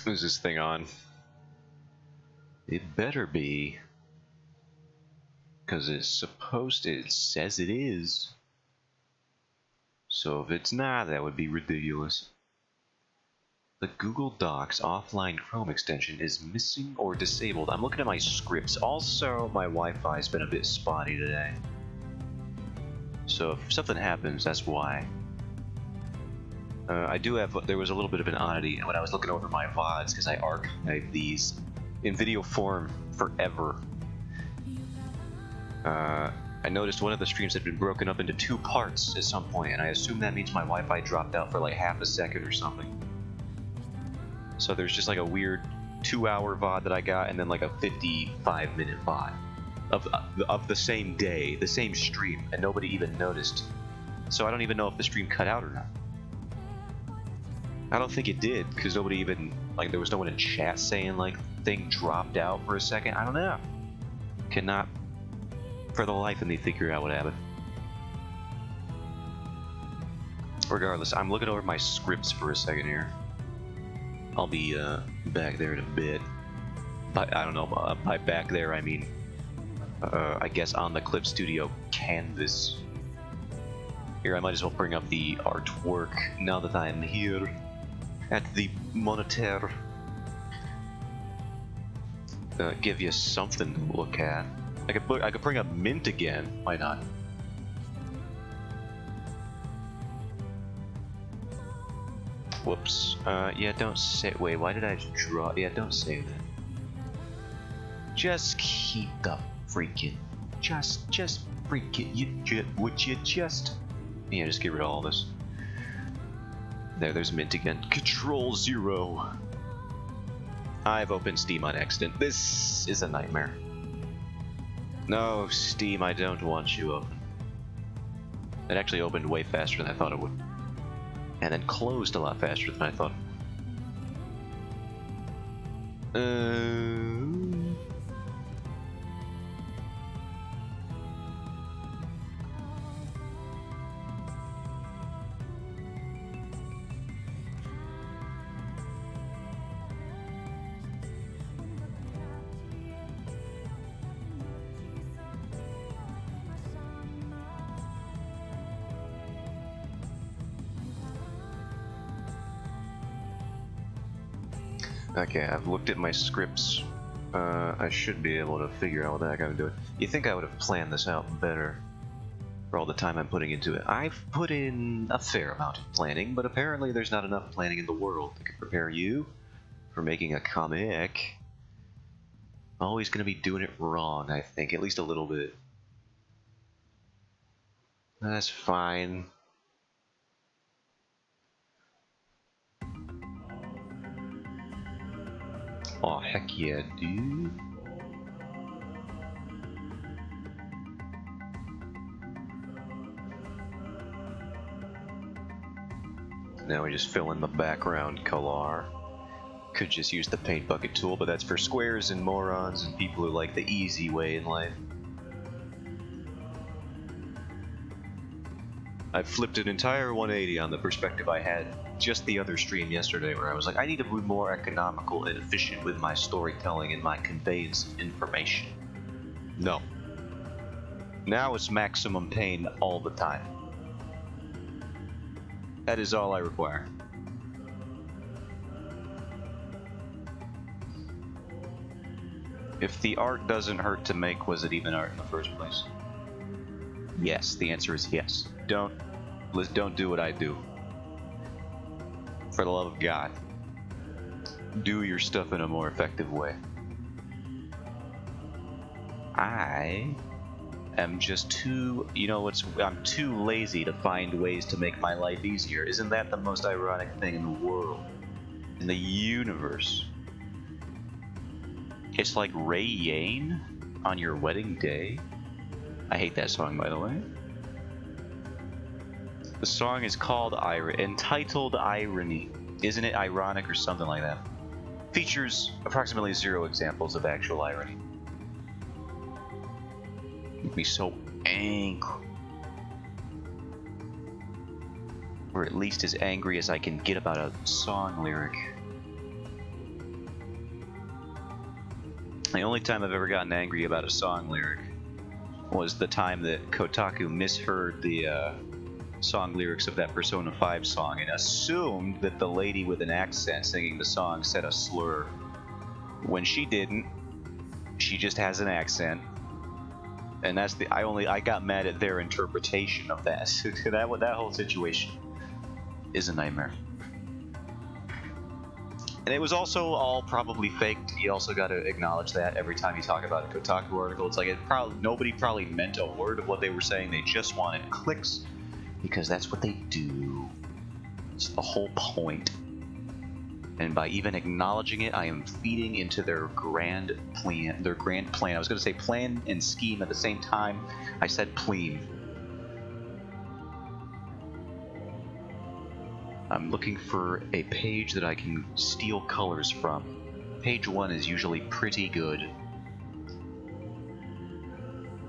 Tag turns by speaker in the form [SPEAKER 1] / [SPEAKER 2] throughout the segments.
[SPEAKER 1] Is this thing on? It better be. Because it's supposed to, it says it is. So if it's not, that would be ridiculous. The Google Docs offline Chrome extension is missing or disabled. I'm looking at my scripts. Also, my Wi-Fi has been a bit spotty today. So if something happens, that's why. I do have, there was a little bit of an oddity when I was looking over my VODs, because I archived these in video form forever. I noticed one of the streams had been broken up into 2 parts at some point, and I assume that means my Wi-Fi dropped out for like half a second or something. So there's just like a weird 2-hour VOD that I got, and then like a 55-minute VOD of the same day, the same stream, and nobody even noticed. So I don't even know if the stream cut out or not. I don't think it did, because nobody even, like, there was no one in chat saying like thing dropped out for a second. I don't know. Cannot for the life of me figure out what happened. Regardless, I'm looking over my scripts for a second here. I'll be back there in a bit. But I don't know, by back there I mean, I guess on the Clip Studio canvas. Here, I might as well bring up the artwork now that I'm here at the monitor. Give you something to look at. I could bring up Mint again. Why not? Whoops. Yeah, don't say. Wait, why did I draw? Yeah, don't say that. Just keep the freaking. Just freak it. Would you just? Yeah, just get rid of all this. There's Mint again. Control-0. I've opened Steam on accident. This is a nightmare. No, Steam, I don't want you open. It actually opened way faster than I thought it would. And then closed a lot faster than I thought. Okay, I've looked at my scripts. I should be able to figure out what the heck I'm doing. You think I would have planned this out better for all the time I'm putting into it. I've put in a fair amount of planning, but apparently there's not enough planning in the world that can prepare you for making a comic. Always gonna be doing it wrong, I think, at least a little bit. That's fine. Oh, heck yeah, dude. Now we just fill in the background color. Could just use the paint bucket tool, but that's for squares and morons and people who like the easy way in life. I've flipped an entire 180 on the perspective I had just the other stream yesterday, where I was like, I need to be more economical and efficient with my storytelling and my conveyance of information. No. Now it's maximum pain all the time. That is all I require. If the art doesn't hurt to make, was it even art in the first place? Yes, the answer is yes. Don't do what I do. For the love of God. Do your stuff in a more effective way. I am just too, I'm too lazy to find ways to make my life easier. Isn't that the most ironic thing in the world? In the universe? It's like Ray Yane on your wedding day. I hate that song, by the way. The song is called entitled Irony. Isn't it ironic or something like that? Features approximately 0 examples of actual irony. Make me so angry. Or at least as angry as I can get about a song lyric. The only time I've ever gotten angry about a song lyric was the time that Kotaku misheard the song lyrics of that Persona 5 song and assumed that the lady with an accent singing the song said a slur. When she didn't, she just has an accent. And that's the I got mad at their interpretation of that. that whole situation is a nightmare. And it was also all probably faked. You also got to acknowledge that every time you talk about a Kotaku article. It's like nobody probably meant a word of what they were saying. They just wanted clicks because that's what they do. It's the whole point. And by even acknowledging it, I am feeding into their grand plan. I was going to say plan and scheme at the same time. I said pleme. I'm looking for a page that I can steal colors from. Page 1 is usually pretty good.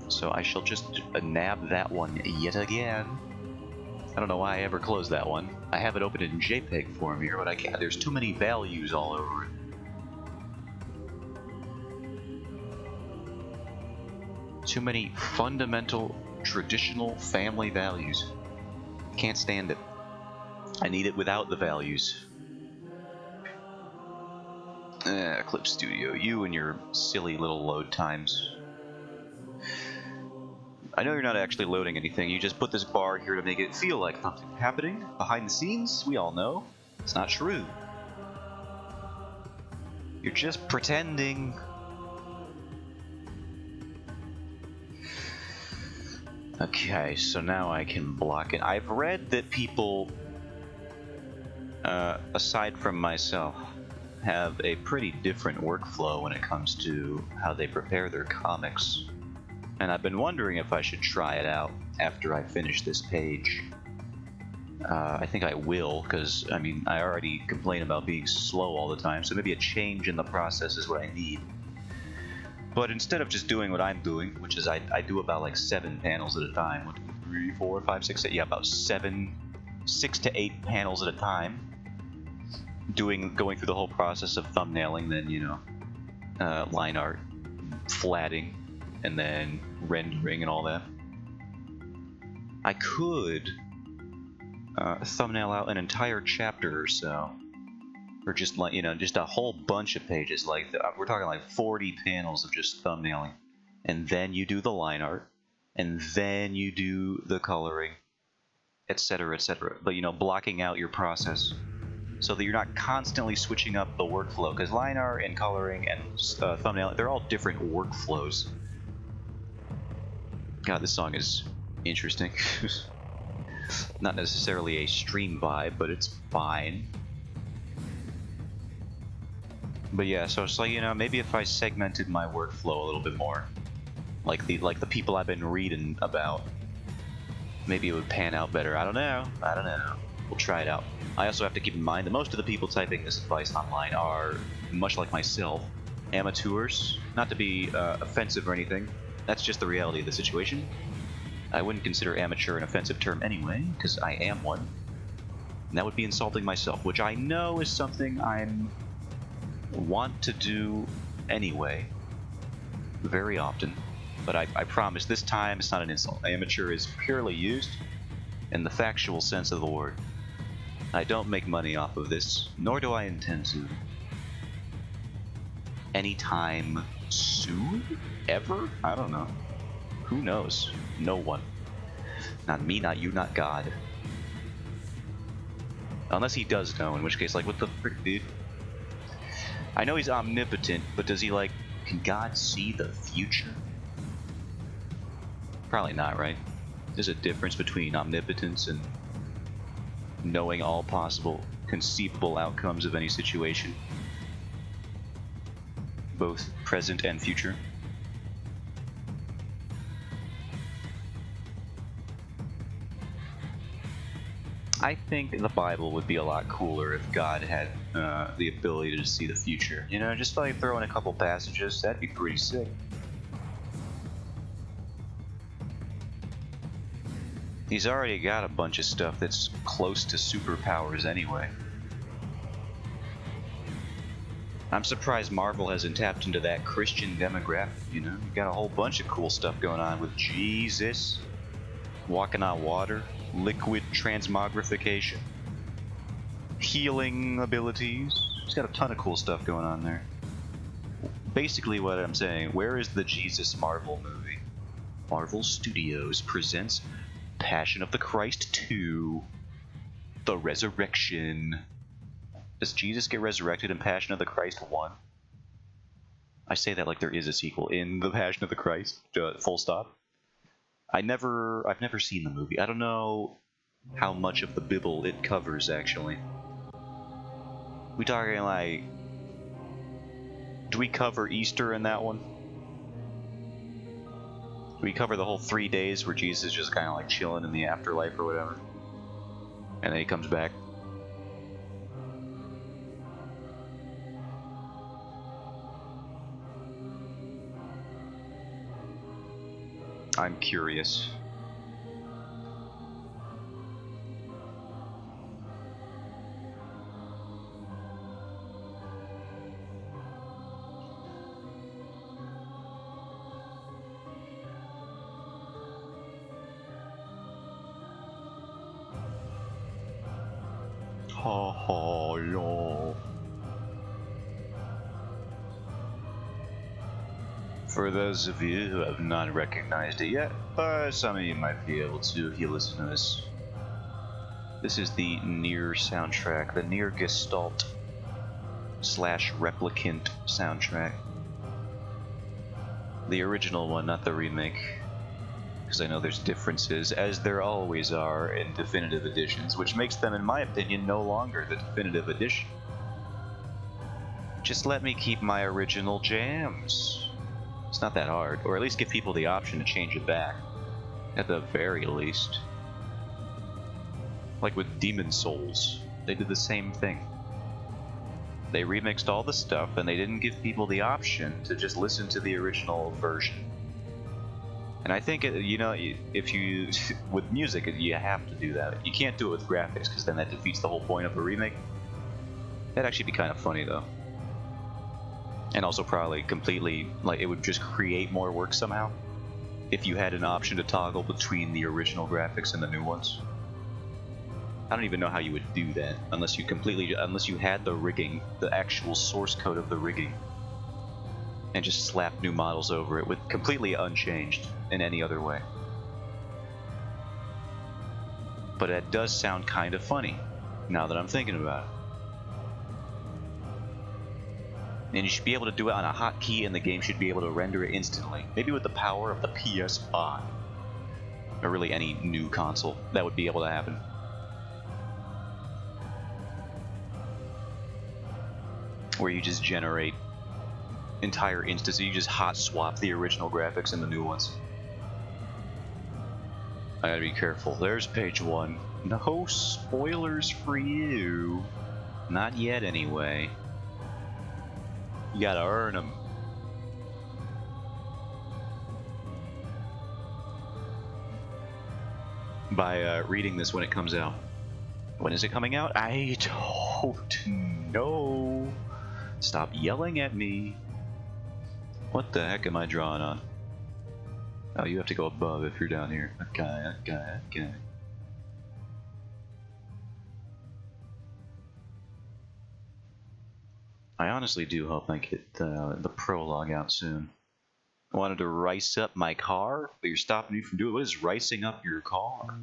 [SPEAKER 1] So I shall just nab that one yet again. I don't know why I ever closed that one. I have it open in JPEG form here, but I can't. There's too many values all over it. Too many fundamental, traditional family values. Can't stand it. I need it without the values. Clip Studio, you and your silly little load times. I know you're not actually loading anything, you just put this bar here to make it feel like something happening. Behind the scenes, we all know, it's not true. You're just pretending. Okay, so now I can block it. I've read that people, aside from myself, have a pretty different workflow when it comes to how they prepare their comics. And I've been wondering if I should try it out after I finish this page. I think I will, because, I mean, I already complain about being slow all the time, so maybe a change in the process is what I need. But instead of just doing what I'm doing, which is I do about like 7 panels at a time, 1, 2, 3, 4, 5, 6, 8, yeah, about 6 to 8 panels at a time, going through the whole process of thumbnailing, then, you know, line art, flatting, and then rendering and all that. I could thumbnail out an entire chapter or so, or just like, you know, just a whole bunch of pages. Like we're talking like 40 panels of just thumbnailing, and then you do the line art, and then you do the coloring, etc., etc. But you know, blocking out your process so that you're not constantly switching up the workflow, because line art and coloring and thumbnail, they're all different workflows. God, this song is interesting. Not necessarily a stream vibe, but it's fine. But yeah, so it's like, you know, maybe if I segmented my workflow a little bit more, like the people I've been reading about, maybe it would pan out better. I don't know. We'll try it out. I also have to keep in mind that most of the people typing this advice online are, much like myself, amateurs. Not to be offensive or anything. That's just the reality of the situation. I wouldn't consider amateur an offensive term anyway, because I am one. And that would be insulting myself, which I know is something I want to do anyway, very often. But I promise this time it's not an insult. Amateur is purely used in the factual sense of the word. I don't make money off of this, nor do I intend to. Anytime soon? Ever? I don't know. Who knows? No one. Not me, not you, not God. Unless he does know, in which case, like, what the frick, dude? I know he's omnipotent, but does he, like, can God see the future? Probably not, right? There's a difference between omnipotence and knowing all possible, conceivable outcomes of any situation. Both present and future. I think the Bible would be a lot cooler if God had the ability to see the future. You know, just like throw in a couple passages, that'd be pretty sick. He's already got a bunch of stuff that's close to superpowers anyway. I'm surprised Marvel hasn't tapped into that Christian demographic, you know? You got a whole bunch of cool stuff going on with Jesus, walking on water, liquid transmogrification, healing abilities. He's got a ton of cool stuff going on there. Basically what I'm saying, where is the Jesus Marvel movie? Marvel Studios presents Passion of the Christ 2, The Resurrection. Does Jesus get resurrected in Passion of the Christ 1? I say that like there is a sequel in The Passion of the Christ, full stop. I've never seen the movie. I don't know how much of the Bible it covers, actually. We talking like... Do we cover Easter in that one? Do we cover the whole 3 days where Jesus is just kind of like chilling in the afterlife or whatever? And then he comes back? I'm curious. Ha ha, lol. For those of you who have not recognized it yet, some of you might be able to if you listen to this. This is the Nier soundtrack, the Nier Gestalt / Replicant soundtrack. The original one, not the remake, because I know there's differences, as there always are in definitive editions, which makes them, in my opinion, no longer the definitive edition. Just let me keep my original jams. It's not that hard, or at least give people the option to change it back, at the very least. Like with Demon Souls, they did the same thing. They remixed all the stuff, and they didn't give people the option to just listen to the original version. And I think, you know, if you... with music, you have to do that. You can't do it with graphics, because then that defeats the whole point of a remake. That'd actually be kind of funny, though. And also probably completely, like, it would just create more work somehow, if you had an option to toggle between the original graphics and the new ones. I don't even know how you would do that, unless you had the rigging, the actual source code of the rigging, and just slap new models over it with completely unchanged in any other way. But it does sound kind of funny, now that I'm thinking about it. And you should be able to do it on a hotkey, and the game should be able to render it instantly. Maybe with the power of the PS5. Or really any new console, that would be able to happen. Where you just generate entire instances, you just hot swap the original graphics and the new ones. I gotta be careful. There's page 1. No spoilers for you. Not yet, anyway. You gotta earn them. By reading this when it comes out. When is it coming out? I don't know. Stop yelling at me. What the heck am I drawing on? Oh, you have to go above if you're down here. Okay. I honestly do hope I get the prologue out soon. I wanted to rice up my car, but you're stopping me from doing it. What is ricing up your car?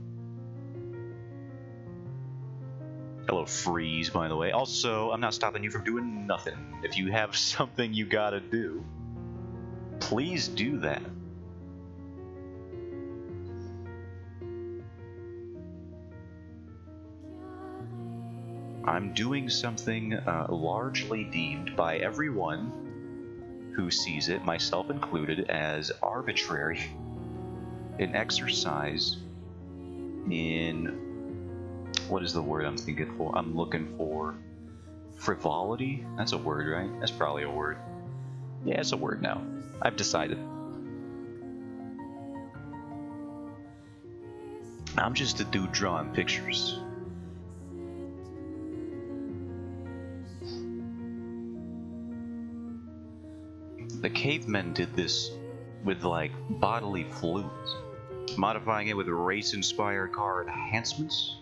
[SPEAKER 1] Hello, Freeze, by the way. Also, I'm not stopping you from doing nothing. If you have something you gotta do, please do that. I'm doing something largely deemed by everyone who sees it, myself included, as arbitrary. An exercise in... what is the word I'm thinking for? I'm looking for... frivolity? That's a word, right? That's probably a word. Yeah, it's a word now. I've decided. I'm just a dude drawing pictures. The cavemen did this with, like, bodily fluids, modifying it with race-inspired car enhancements,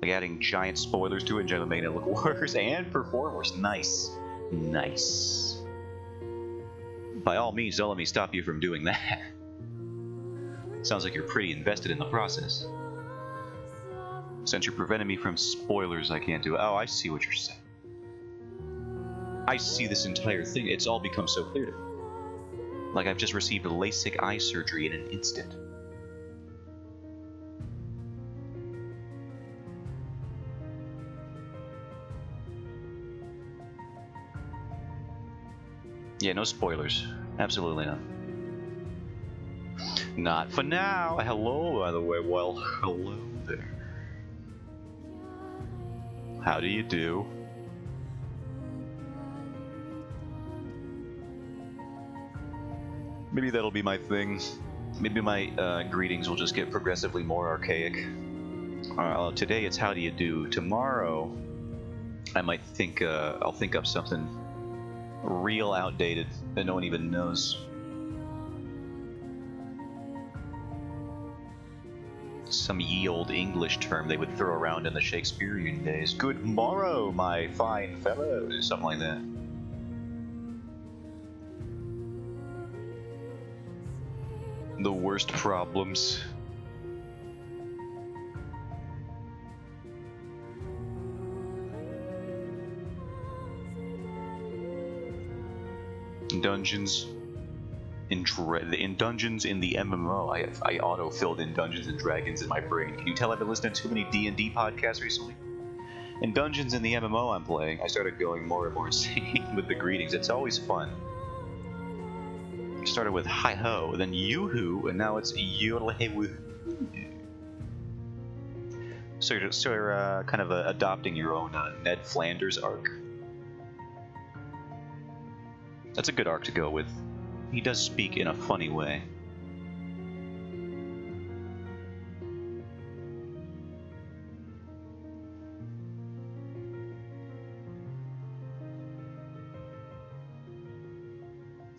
[SPEAKER 1] like adding giant spoilers to it and generally making it look worse, and perform worse. Nice. Nice. By all means, don't let me stop you from doing that. Sounds like you're pretty invested in the process. Since you're preventing me from spoilers, I can't do it. Oh, I see what you're saying. I see this entire thing. It's all become so clear to me. Like I've just received LASIK eye surgery in an instant. Yeah, no spoilers. Absolutely not. Not for now. Hello, by the way. Well, hello there. How do you do? Maybe that'll be my thing. Maybe my greetings will just get progressively more archaic. Today it's how do you do. Tomorrow, I might think I'll think up something real outdated that no one even knows. Some ye old English term they would throw around in the Shakespearean days. Good morrow, my fine fellow, something like that. The worst problems. Dungeons in Dungeons in the MMO. I auto-filled in Dungeons and Dragons in my brain. Can you tell I've been listening to too many D&D podcasts recently? In Dungeons in the MMO I'm playing, I started going more and more insane with the greetings. It's always fun. It started with hi-ho, then yoo-hoo, and now it's yodel-hey-woo. So you're kind of adopting your own Ned Flanders arc. That's a good arc to go with. He does speak in a funny way.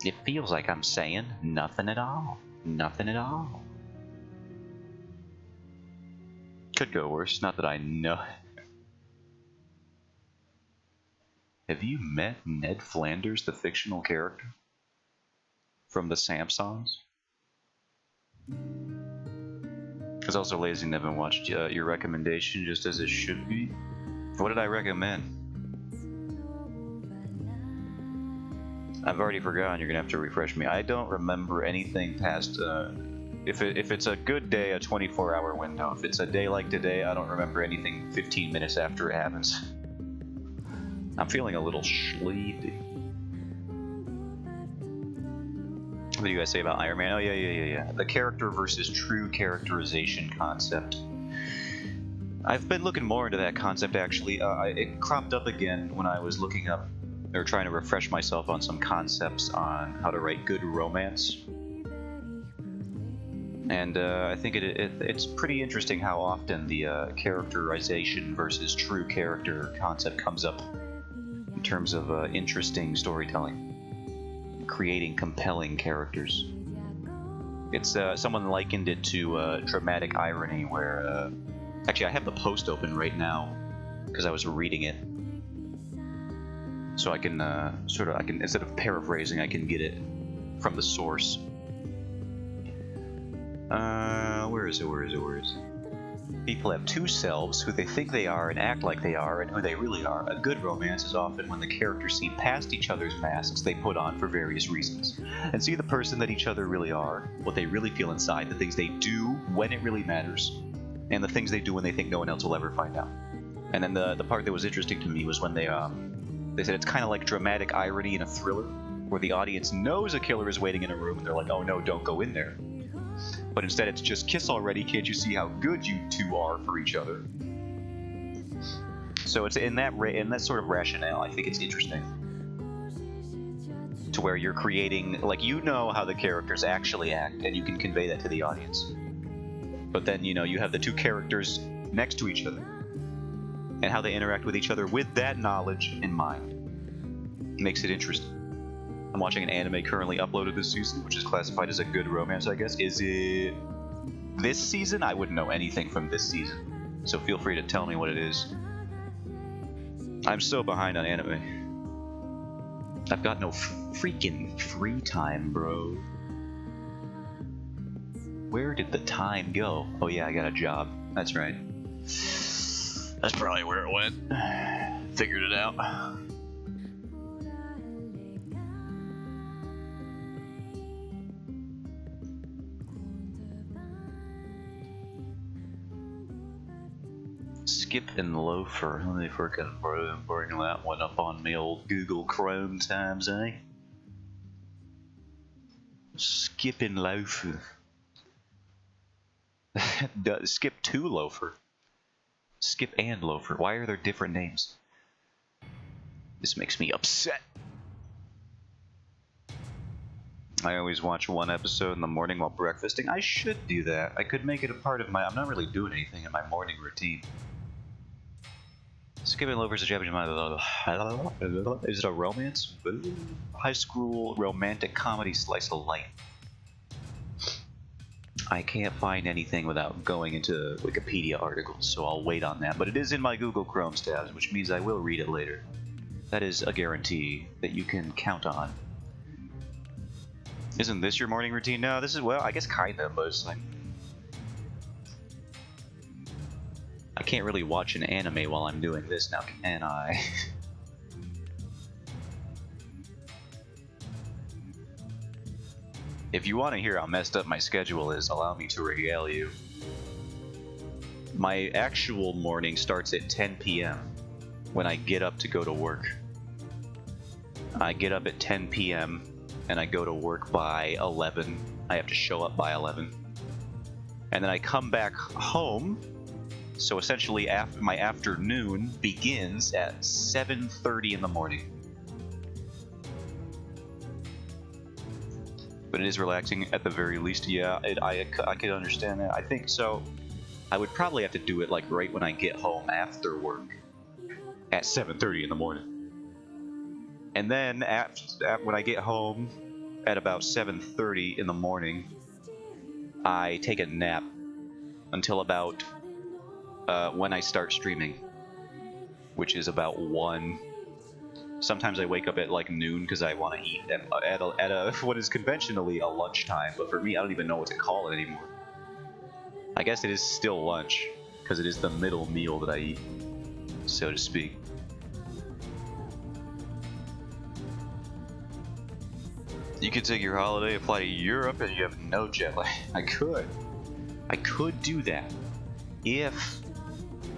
[SPEAKER 1] It feels like I'm saying nothing at all. Nothing at all. Could go worse, not that I know. Have you met Ned Flanders, the fictional character? From the Samsons? Because also lazy and haven't watched your recommendation just as it should be. What did I recommend? I've already forgotten. You're gonna have to refresh me. I don't remember anything past. If it's a good day, a 24-hour window. If it's a day like today, I don't remember anything 15 minutes after it happens. I'm feeling a little sleepy. What do you guys say about Iron Man? Oh yeah. The character versus true characterization concept. I've been looking more into that concept actually. It cropped up again when I was looking up or trying to refresh myself on some concepts on how to write good romance. And I think it's pretty interesting how often the characterization versus true character concept comes up in terms of interesting storytelling. Creating compelling characters. It's someone likened it to dramatic irony, where actually I have the post open right now because I was reading it, so I can instead of paraphrasing, I can get it from the source. Where is it? People have two selves, who they think they are and act like they are, and who they really are. A good romance is often when the characters see past each other's masks they put on for various reasons, and see the person that each other really are, what they really feel inside, the things they do when it really matters, and the things they do when they think no one else will ever find out. And then the part that was interesting to me was when they said it's kind of like dramatic irony in a thriller, where the audience knows a killer is waiting in a room, and they're like, oh no, don't go in there. But instead it's just kiss already, can't you see how good you two are for each other? So it's in that sort of rationale, I think it's interesting. To where you're creating, like, you know how the characters actually act, and you can convey that to the audience. But then, you know, you have the two characters next to each other, and how they interact with each other with that knowledge in mind. Makes it interesting. I'm watching an anime currently uploaded this season, which is classified as a good romance, I guess. Is it this season? I wouldn't know anything from this season, so feel free to tell me what it is. I'm so behind on anime. I've got no freaking free time, bro. Where did the time go? Oh yeah, I got a job. That's right. That's probably where it went. Figured it out. Skip and Loafer. Let me forget bring that one up on me old Google Chrome times, eh? Skip and Loafer. Skip to Loafer. Skip and Loafer. Why are there different names? This makes me upset. I always watch one episode in the morning while breakfasting. I should do that. I could make it a part of my... I'm not really doing anything in my morning routine. Skip and Loafer is a Japanese... Is it a romance? High school romantic comedy slice of life. I can't find anything without going into Wikipedia articles, so I'll wait on that. But it is in my Google Chrome tabs, which means I will read it later. That is a guarantee that you can count on. Isn't this your morning routine? No, this is, well, I guess kinda, but it's like... I can't really watch an anime while I'm doing this now, can I? If you want to hear how messed up my schedule is, allow me to regale you. My actual morning starts at 10 p.m. when I get up to go to work. I get up at 10 p.m. and I go to work by 11. I have to show up by 11. And then I come back home, so essentially my afternoon begins at 7:30 in the morning. But it is relaxing at the very least. Yeah, I could understand that. I think so. I would probably have to do it like right when I get home after work at 7:30 in the morning. And then when I get home at about 7:30 in the morning, I take a nap until about when I start streaming, which is about 1. Sometimes I wake up at like noon because I want to eat at what is conventionally a lunchtime, but for me, I don't even know what to call it anymore. I guess it is still lunch because it is the middle meal that I eat, so to speak. You could take your holiday, fly to Europe, and you have no jet lag. I could do that if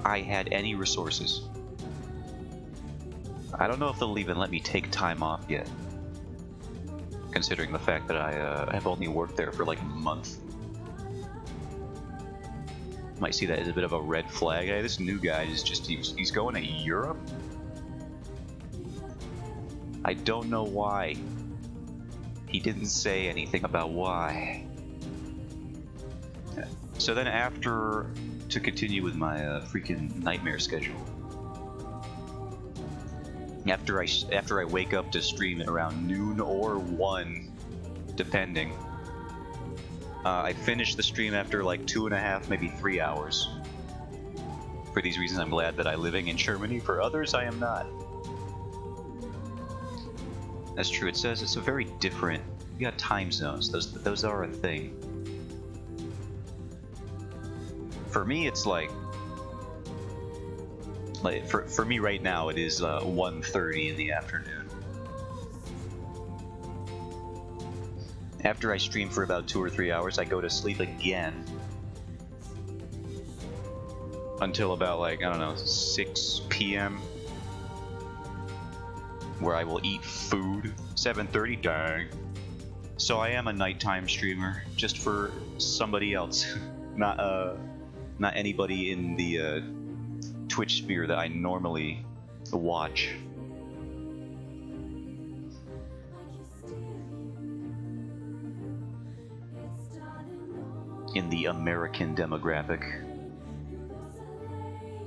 [SPEAKER 1] I had any resources. I don't know if they'll even let me take time off yet, considering the fact that I have only worked there for like a month. Might see that as a bit of a red flag. Hey, this new guy is just, he's going to Europe? I don't know why. He didn't say anything about why. So then to continue with my freaking nightmare schedule. After I wake up to stream at around noon or 1, depending, I finish the stream after like 2.5, maybe 3 hours. For these reasons, I'm glad that I'm living in Germany. For others, I am not. That's true. It says it's a very different. You got time zones. Those are a thing. For me, it's like for me right now, it is 1:30 in the afternoon. After I stream for about 2 or 3 hours, I go to sleep again until about like, I don't know, 6 p.m. where I will eat food. 7:30, dang. So I am a nighttime streamer, just for somebody else, not anybody in the Twitch sphere that I normally watch. In the American demographic,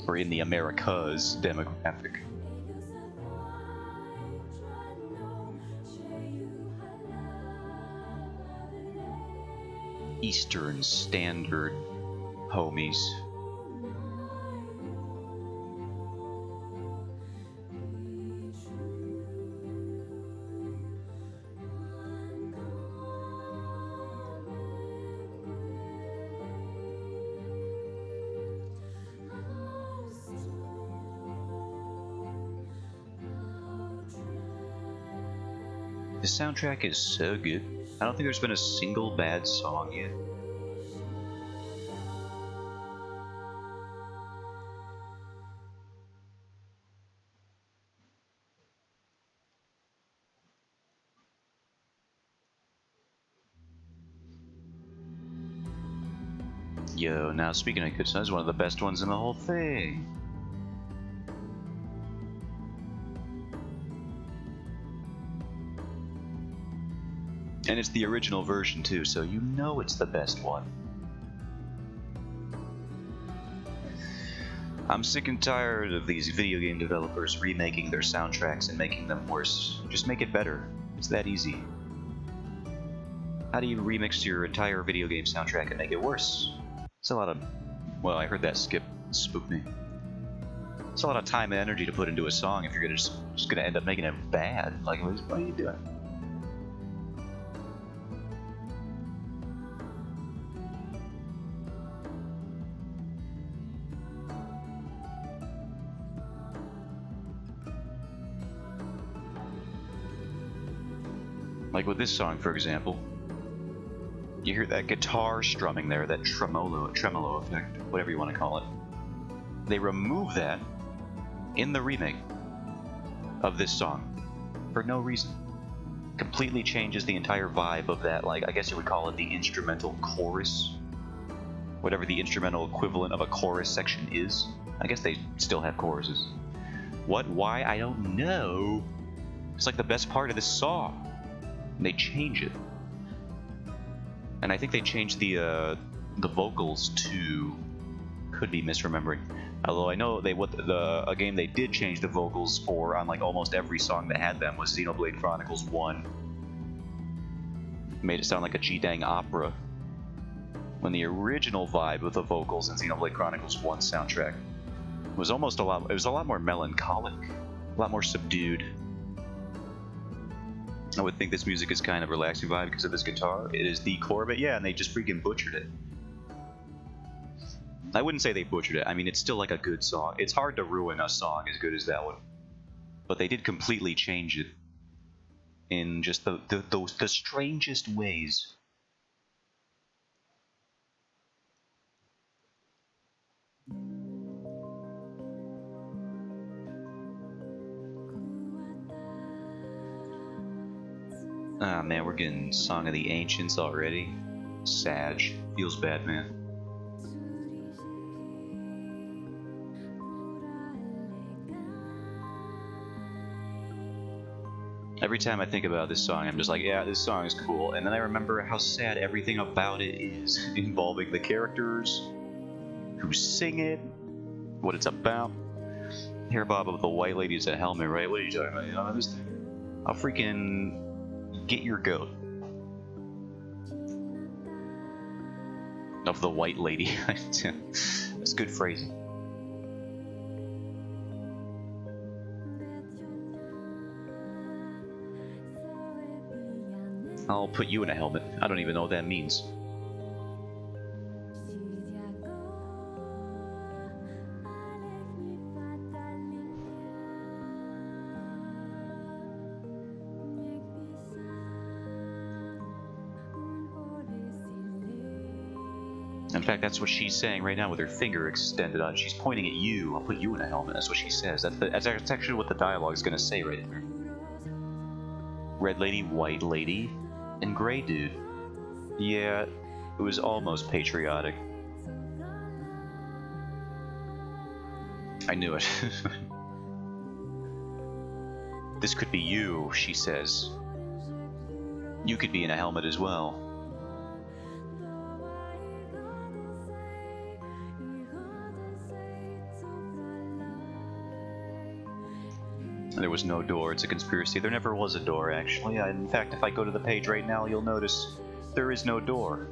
[SPEAKER 1] or in the Americas demographic. Eastern Standard homies. The soundtrack is so good. I don't think there's been a single bad song yet. Yo, now speaking of good songs, one of the best ones in the whole thing. And it's the original version too, so you know it's the best one. I'm sick and tired of these video game developers remaking their soundtracks and making them worse. Just make it better. It's that easy. How do you remix your entire video game soundtrack and make it worse? It's a lot of... Well, I heard that skip. It spooked me. It's a lot of time and energy to put into a song if you're just gonna end up making it bad. Like, what are you doing? Like with this song, for example, you hear that guitar strumming there, that tremolo effect, whatever you want to call it. They remove that in the remake of this song for no reason. Completely changes the entire vibe of that, like, I guess you would call it the instrumental chorus. Whatever the instrumental equivalent of a chorus section is. I guess they still have choruses. What? Why? I don't know. It's like the best part of this song. They change it, and I think they changed the vocals to, could be misremembering. Although I know a game they did change the vocals for on like almost every song that had them was Xenoblade Chronicles 1. Made it sound like a G-dang opera. When the original vibe of the vocals in Xenoblade Chronicles 1 soundtrack was almost a lot more melancholic, a lot more subdued. I would think this music is kind of relaxing vibe because of this guitar. It is the core of it, yeah, and they just freaking butchered it. I wouldn't say they butchered it. I mean, it's still like a good song. It's hard to ruin a song as good as that one. But they did completely change it in just the strangest ways. Ah man, we're getting Song of the Ancients already. Sag. Feels bad, man. Every time I think about this song, I'm just like, yeah, this song is cool. And then I remember how sad everything about it is, involving the characters, who sing it, what it's about. Hair bob of the white lady is a helmet, right? What are you talking about? You know this thing? I'll freaking get your goat. Of the white lady. That's good phrasing. I'll put you in a helmet. I don't even know what that means. In fact, that's what she's saying right now with her finger extended out. She's pointing at you. I'll put you in a helmet. That's what she says. That's actually what the dialogue is going to say right there. Red lady, white lady, and gray dude. Yeah, it was almost patriotic. I knew it. This could be you, she says. You could be in a helmet as well. There was no door. It's a conspiracy. There never was a door, actually. In fact, if I go to the page right now, you'll notice there is no door.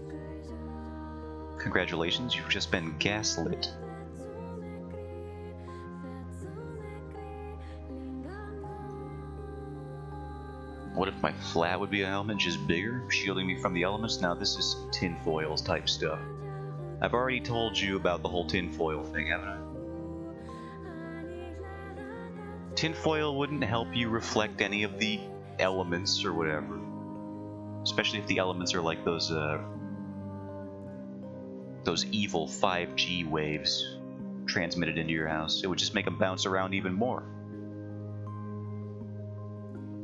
[SPEAKER 1] Congratulations, you've just been gaslit. What if my flat would be a helmet, just bigger, shielding me from the elements? Now this is tinfoil type stuff. I've already told you about the whole tinfoil thing, haven't I? Tinfoil wouldn't help you reflect any of the elements or whatever. Especially if the elements are like those evil 5G waves transmitted into your house. It would just make them bounce around even more.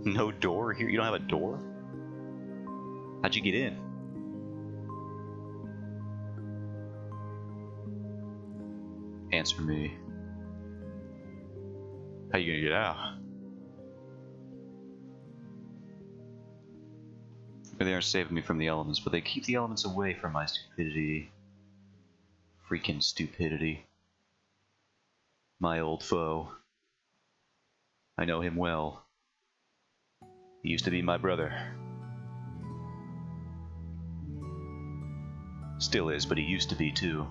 [SPEAKER 1] No door here? You don't have a door? How'd you get in? Answer me. How you gonna get out? They aren't saving me from the elements, but they keep the elements away from my stupidity. Freaking stupidity. My old foe. I know him well. He used to be my brother. Still is, but he used to be too.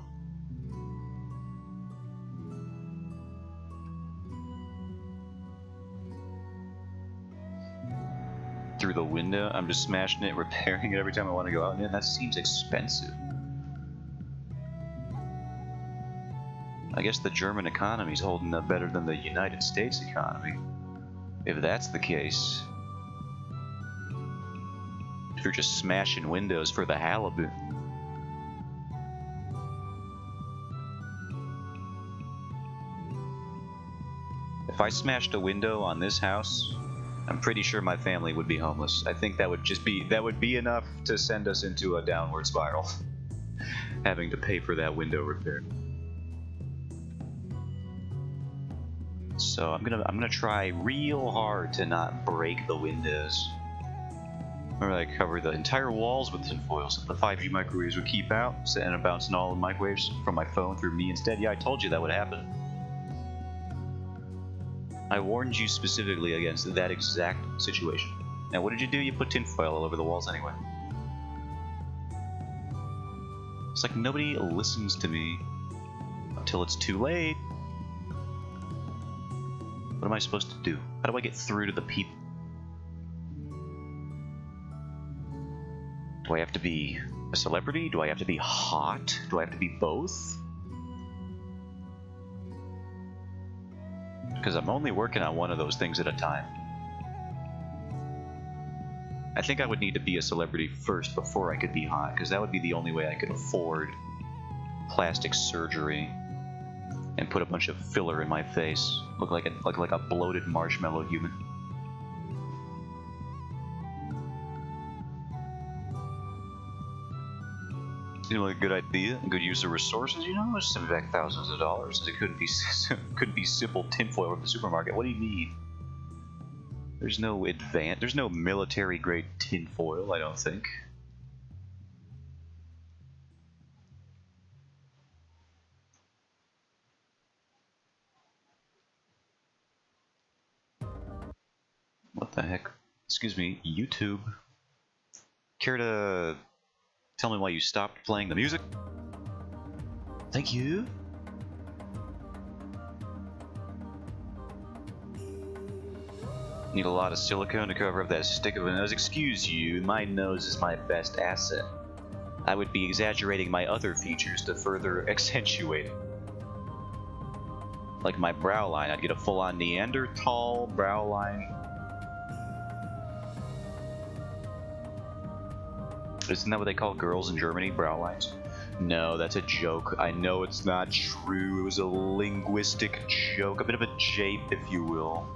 [SPEAKER 1] Through the window, I'm just smashing it, repairing it every time I want to go out. Man, that seems expensive. I guess the German economy's holding up better than the United States economy. If that's the case. If you're just smashing windows for the halibut. If I smashed a window on this house, I'm pretty sure my family would be homeless. I think that would be enough to send us into a downward spiral. Having to pay for that window repair. So I'm gonna try real hard to not break the windows. Or like cover the entire walls with tinfoil so the 5G microwaves would keep out, and I'm bouncing all the microwaves from my phone through me instead. Yeah, I told you that would happen. I warned you specifically against that exact situation. Now what did you do? You put tinfoil all over the walls anyway. It's like nobody listens to me until it's too late. What am I supposed to do? How do I get through to the people? Do I have to be a celebrity? Do I have to be hot? Do I have to be both? Because I'm only working on one of those things at a time. I think I would need to be a celebrity first before I could be hot, because that would be the only way I could afford plastic surgery and put a bunch of filler in my face. Look like a bloated marshmallow human. Seems like a good idea, a good use of resources, you know? Just back thousands of dollars. It couldn't be simple tinfoil from the supermarket. What do you mean? There's no military grade tinfoil, I don't think. What the heck? Excuse me, YouTube. Care to tell me why you stopped playing the music? Thank you. Need a lot of silicone to cover up that stick of a nose. Excuse you, my nose is my best asset. I would be exaggerating my other features to further accentuate it. Like my brow line, I'd get a full-on Neanderthal brow line. Isn't that what they call girls in Germany, brow lines? No, that's a joke. I know it's not true. It was a linguistic joke, a bit of a jape, if you will.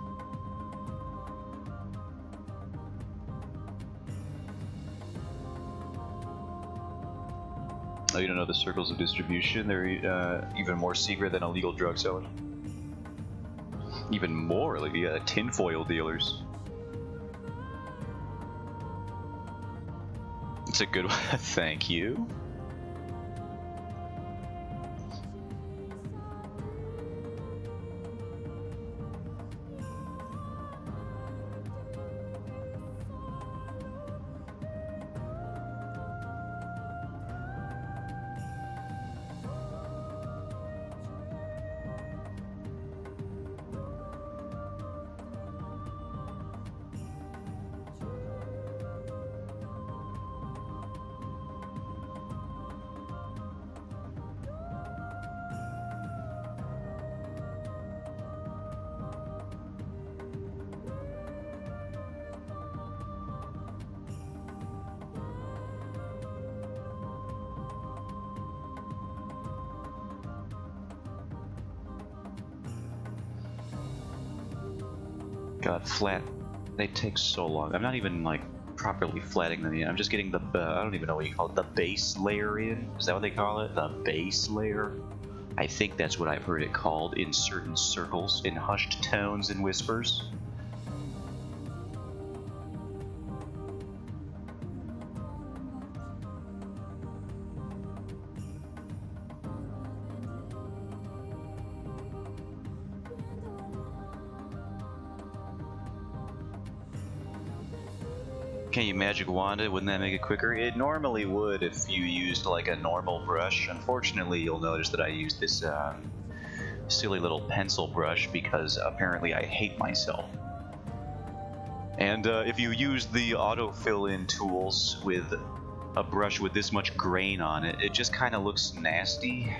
[SPEAKER 1] Oh, you don't know the circles of distribution? They're even more secret than illegal drug selling. Even more, like tinfoil dealers. It's a good one. Thank you. God, flat. They take so long. I'm not even like properly flatting them yet. I'm just getting the I don't even know what you call it. The base layer in. Is that what they call it? The base layer. I think that's what I've heard it called in certain circles, in hushed tones and whispers. Can you magic wand it? Wouldn't that make it quicker? It normally would if you used like a normal brush. Unfortunately, you'll notice that I used this silly little pencil brush because apparently I hate myself. And if you use the autofill-in tools with a brush with this much grain on it, it just kind of looks nasty,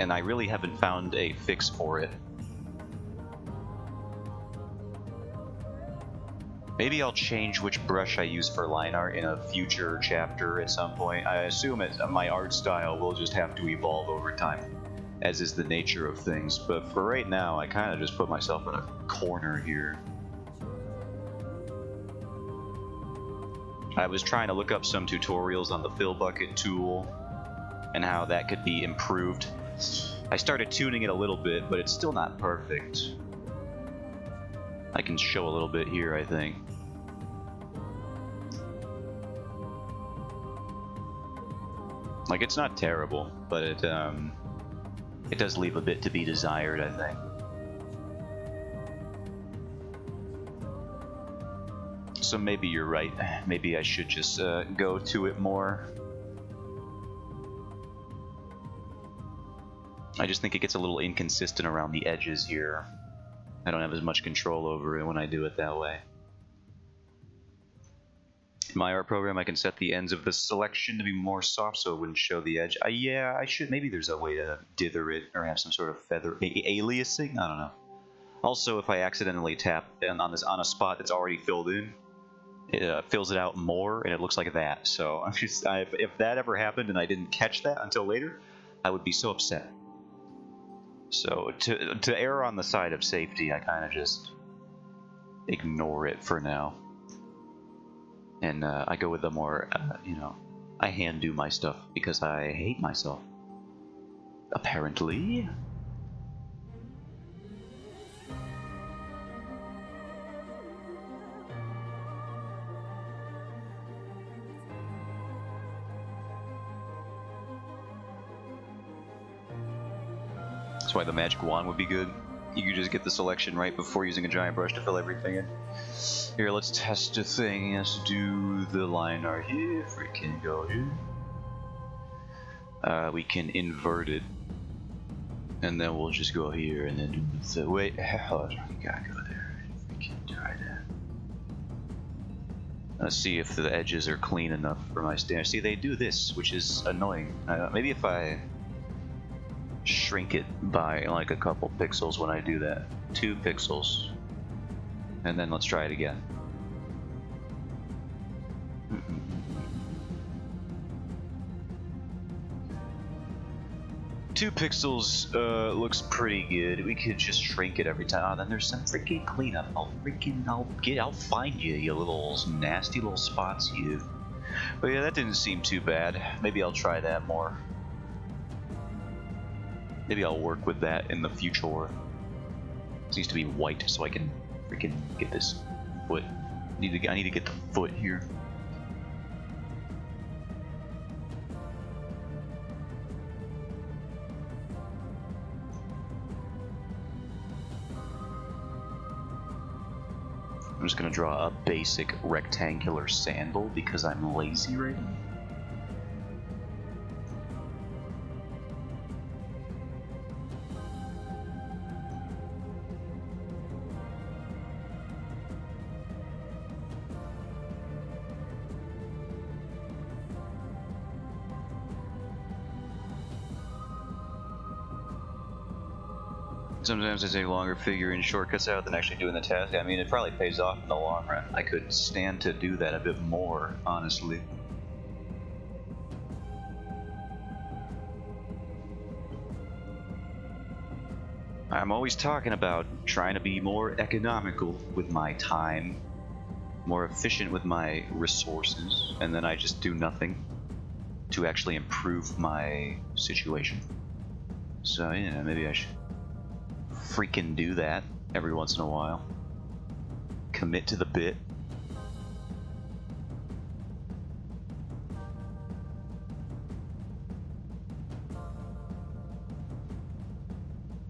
[SPEAKER 1] and I really haven't found a fix for it. Maybe I'll change which brush I use for line art in a future chapter at some point. I assume my art style will just have to evolve over time, as is the nature of things. But for right now, I kind of just put myself in a corner here. I was trying to look up some tutorials on the fill bucket tool and how that could be improved. I started tuning it a little bit, but it's still not perfect. I can show a little bit here, I think. Like, it's not terrible, but it does leave a bit to be desired, I think. So maybe you're right. Maybe I should just go to it more. I just think it gets a little inconsistent around the edges here. I don't have as much control over it when I do it that way. In my art program, I can set the ends of the selection to be more soft so it wouldn't show the edge. Yeah, I should. Maybe there's a way to dither it or have some sort of feather aliasing. I don't know. Also, if I accidentally tap on a spot that's already filled in, it fills it out more, and it looks like that. So if that ever happened and I didn't catch that until later, I would be so upset. So to err on the side of safety, I kind of just ignore it for now, and I go with the more, you know, I hand do my stuff because I hate myself. Apparently. That's why the magic wand would be good. You could just get the selection right before using a giant brush to fill everything in. Here, let's test a thing. Let's do the line art here. Freaking go here. We can invert it. And then we'll just go here and then do the... Wait, hold on. We gotta go there. Freaking try that. Let's see if the edges are clean enough for my standard. See, they do this, which is annoying. Maybe if I shrink it by like a couple pixels when I do that. 2 pixels. And then let's try it again. 2 pixels looks pretty good. We could just shrink it every time. Oh, then there's some freaking cleanup. I'll find you, you little nasty little spots, you. But yeah, that didn't seem too bad. Maybe I'll try that more. Maybe I'll work with that in the future. This needs to be white so I can freaking get this foot. I need to get the foot here. I'm just gonna draw a basic rectangular sandal because I'm lazy right now. Sometimes I take longer figuring shortcuts out than actually doing the task. I mean, it probably pays off in the long run. I could stand to do that a bit more, honestly. I'm always talking about trying to be more economical with my time, more efficient with my resources, and then I just do nothing to actually improve my situation. So yeah, maybe I should freaking do that every once in a while. Commit to the bit.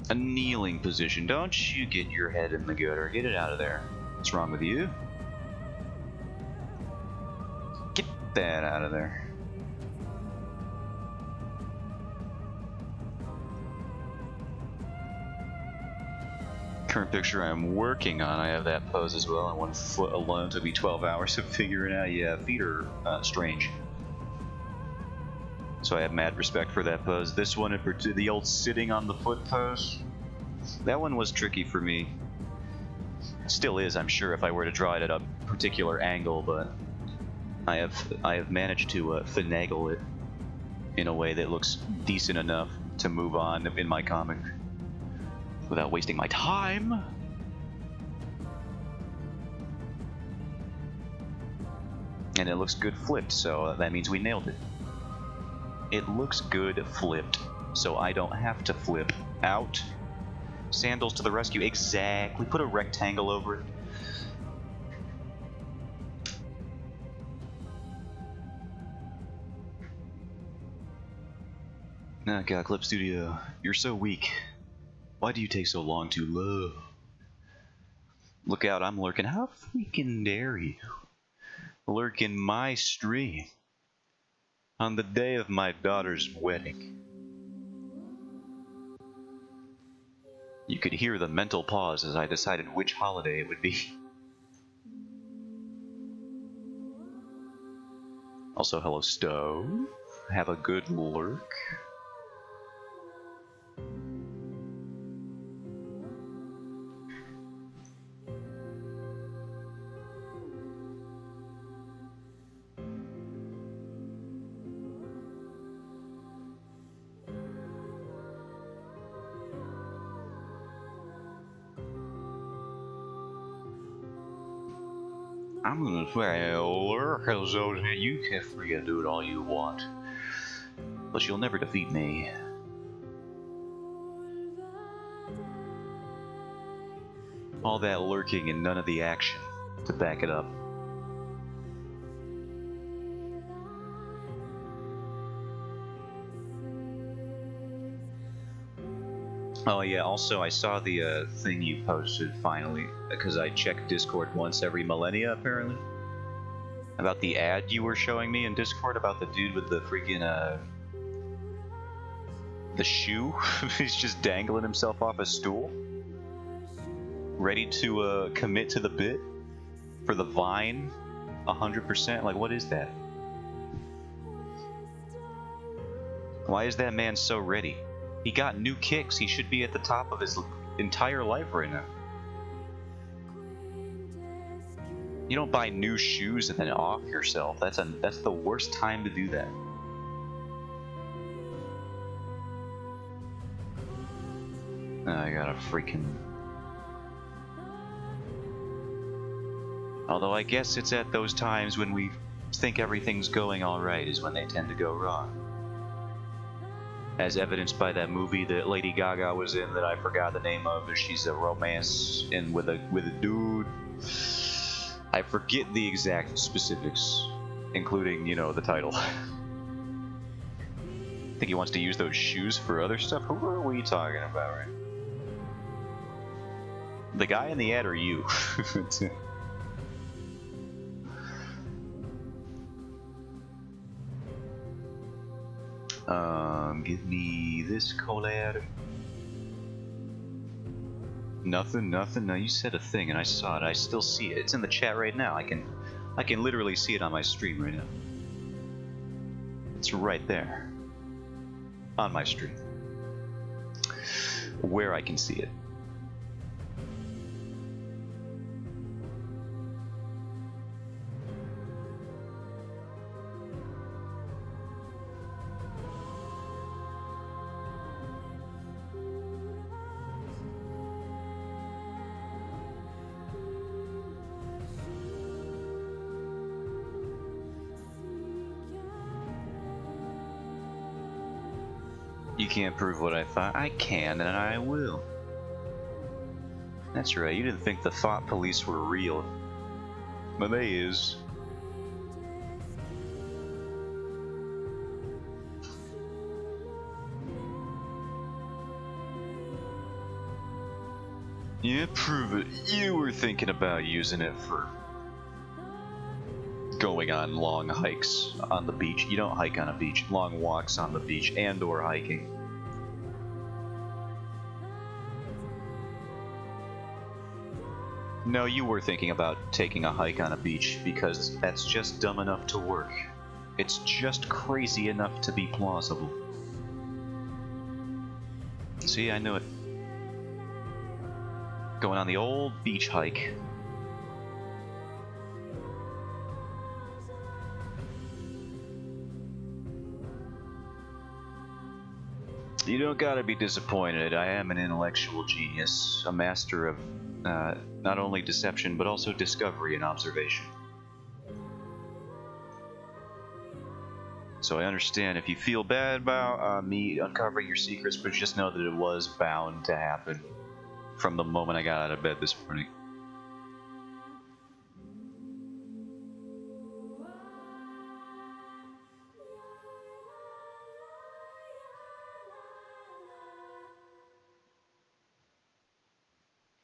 [SPEAKER 1] A kneeling position. Don't you get your head in the gutter. Get it out of there. What's wrong with you? Get that out of there. Current picture I'm working on, I have that pose as well, and 1 foot alone took me 12 hours to figure it out. Yeah, feet are strange. So I have mad respect for that pose. This one, in particular, the old sitting on the foot pose, that one was tricky for me. Still is, I'm sure, if I were to draw it at a particular angle, but I have managed to finagle it in a way that looks decent enough to move on in my comic without wasting my time. And it looks good flipped, so that means we nailed it. It looks good flipped, so I don't have to flip out. Sandals to the rescue, exactly. Put a rectangle over it. Ah, God, Clip Studio, you're so weak. Why do you take so long to load? Look out, I'm lurking. How freaking dare you lurk in my stream on the day of my daughter's wedding? You could hear the mental pause as I decided which holiday it would be. Also, hello, Stove. Have a good lurk. I'm gonna say lurk as though you can freaking do it all you want. But you'll never defeat me. All that lurking and none of the action to back it up. Oh yeah, also I saw the thing you posted finally, because I checked Discord once every millennia apparently. About the ad you were showing me in Discord about the dude with the freaking the shoe. He's just dangling himself off a stool. Ready to commit to the bit for the Vine 100%. Like, what is that? Why is that man so ready? He got new kicks. He should be at the top of his entire life right now. You don't buy new shoes and then off yourself. That's the worst time to do that. I got a freaking... Although I guess it's at those times when we think everything's going alright is when they tend to go wrong. As evidenced by that movie that Lady Gaga was in that I forgot the name of. She's a romance and with a dude. I forget the exact specifics, including, you know, the title. I think he wants to use those shoes for other stuff. Who are we talking about, right? The guy in the ad or you? Give me this collab. Nothing. No, you said a thing and I saw it. I still see it. It's in the chat right now. I can literally see it on my stream right now. It's right there. On my stream. Where I can see it. You can't prove what I thought. I can, and I will. That's right, you didn't think the thought police were real. But they is. Yeah, prove it. You were thinking about using it for going on long hikes on the beach. You don't hike on a beach. Long walks on the beach and or hiking. No, you were thinking about taking a hike on a beach because that's just dumb enough to work. It's just crazy enough to be plausible. See, I knew it. Going on the old beach hike. You don't gotta be disappointed. I am an intellectual genius, a master of not only deception but also discovery and observation. So I understand if you feel bad about me uncovering your secrets, but just know that it was bound to happen from the moment I got out of bed this morning.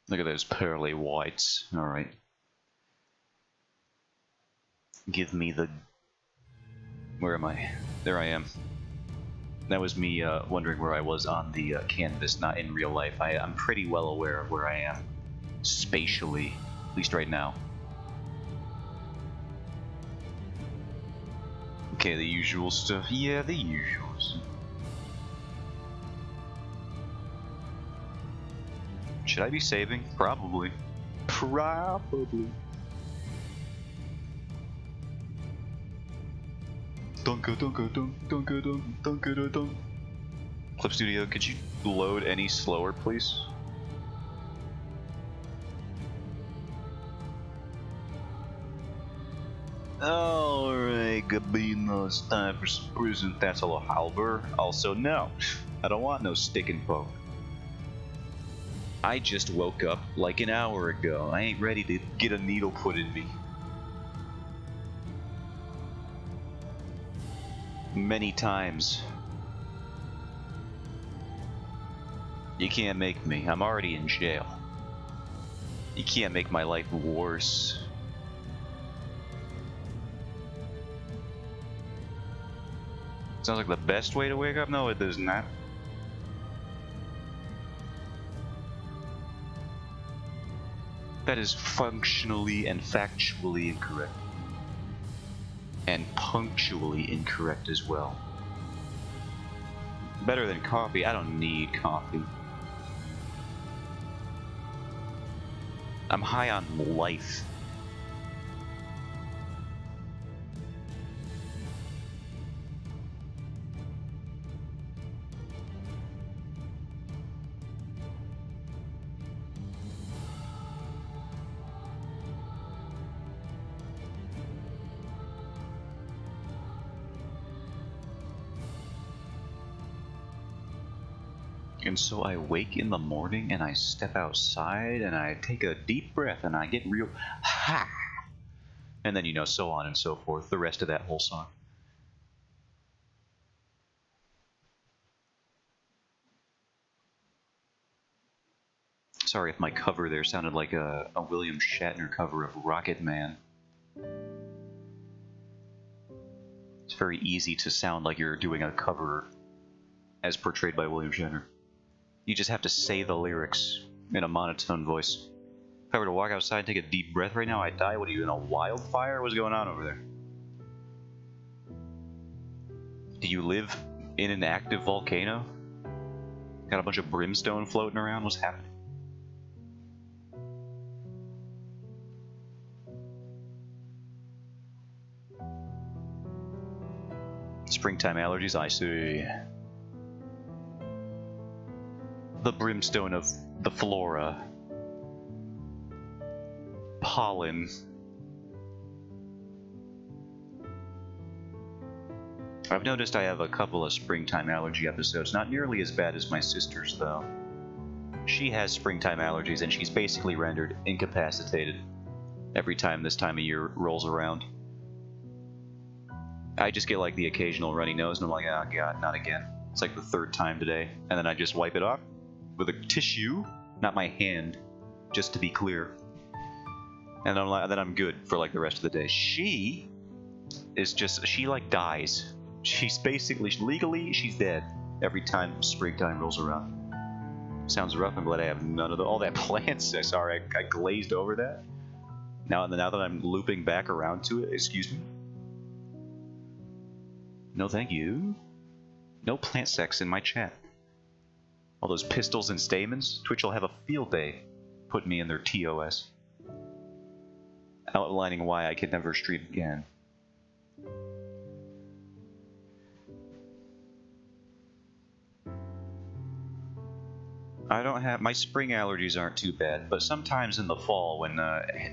[SPEAKER 1] Look at those pearly whites. Alright. Give me the... Where am I? There I am. That was me wondering where I was on the canvas, not in real life. I'm pretty well aware of where I am. Spatially. At least right now. Okay, the usual stuff. Yeah, the usual stuff. Should I be saving? Probably. Probably. Dunk. Clip Studio, could you load any slower, please? Alright, Gabino, it's time for some presentational halber. Also, no, I don't want no stick and poke. I just woke up like an hour ago. I ain't ready to get a needle put in me. Many times. You can't make me. I'm already in jail. You can't make my life worse. Sounds like the best way to wake up? No, it does not. That is functionally and factually incorrect. And punctually incorrect as well. Better than coffee. I don't need coffee. I'm high on life. And so I wake in the morning and I step outside and I take a deep breath and I get real ha, and then, you know, so on and so forth, the rest of that whole song. Sorry if my cover there sounded like a William Shatner cover of Rocket Man. It's very easy to sound like you're doing a cover as portrayed by William Shatner. You just have to say the lyrics in a monotone voice. If I were to walk outside and take a deep breath right now, I'd die. What are you, in a wildfire? What's going on over there? Do you live in an active volcano? Got a bunch of brimstone floating around? What's happening? Springtime allergies, I see. The brimstone of the flora. Pollen. I've noticed I have a couple of springtime allergy episodes, not nearly as bad as my sister's, though. She has springtime allergies, and she's basically rendered incapacitated every time this time of year rolls around. I just get like the occasional runny nose, and I'm like, oh god, not again. It's like the third time today, and then I just wipe it off with a tissue, not my hand, just to be clear. And then I'm good for like the rest of the day. She like dies. She's basically, legally, she's dead every time springtime rolls around. Sounds rough. I'm glad I have none of all that plants. Sorry, I glazed over that. Now that I'm looping back around to it, excuse me. No, thank you. No plant sex in my chat. All those pistils and stamens. Twitch will have a field day putting me in their TOS. Outlining why I could never stream again. I don't have, my spring allergies aren't too bad, but sometimes in the fall when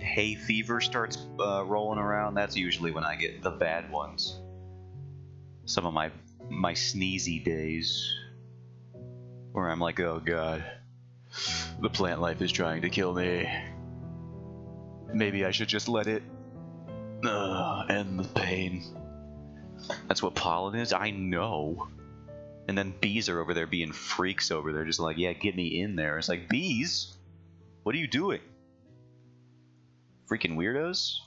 [SPEAKER 1] hay fever starts rolling around, that's usually when I get the bad ones. Some of my sneezy days, where I'm like, oh god, the plant life is trying to kill me. Maybe I should just let it end the pain. That's what pollen is? I know. And then bees are over there being freaks over there, just like, yeah, get me in there. It's like, bees? What are you doing? Freaking weirdos?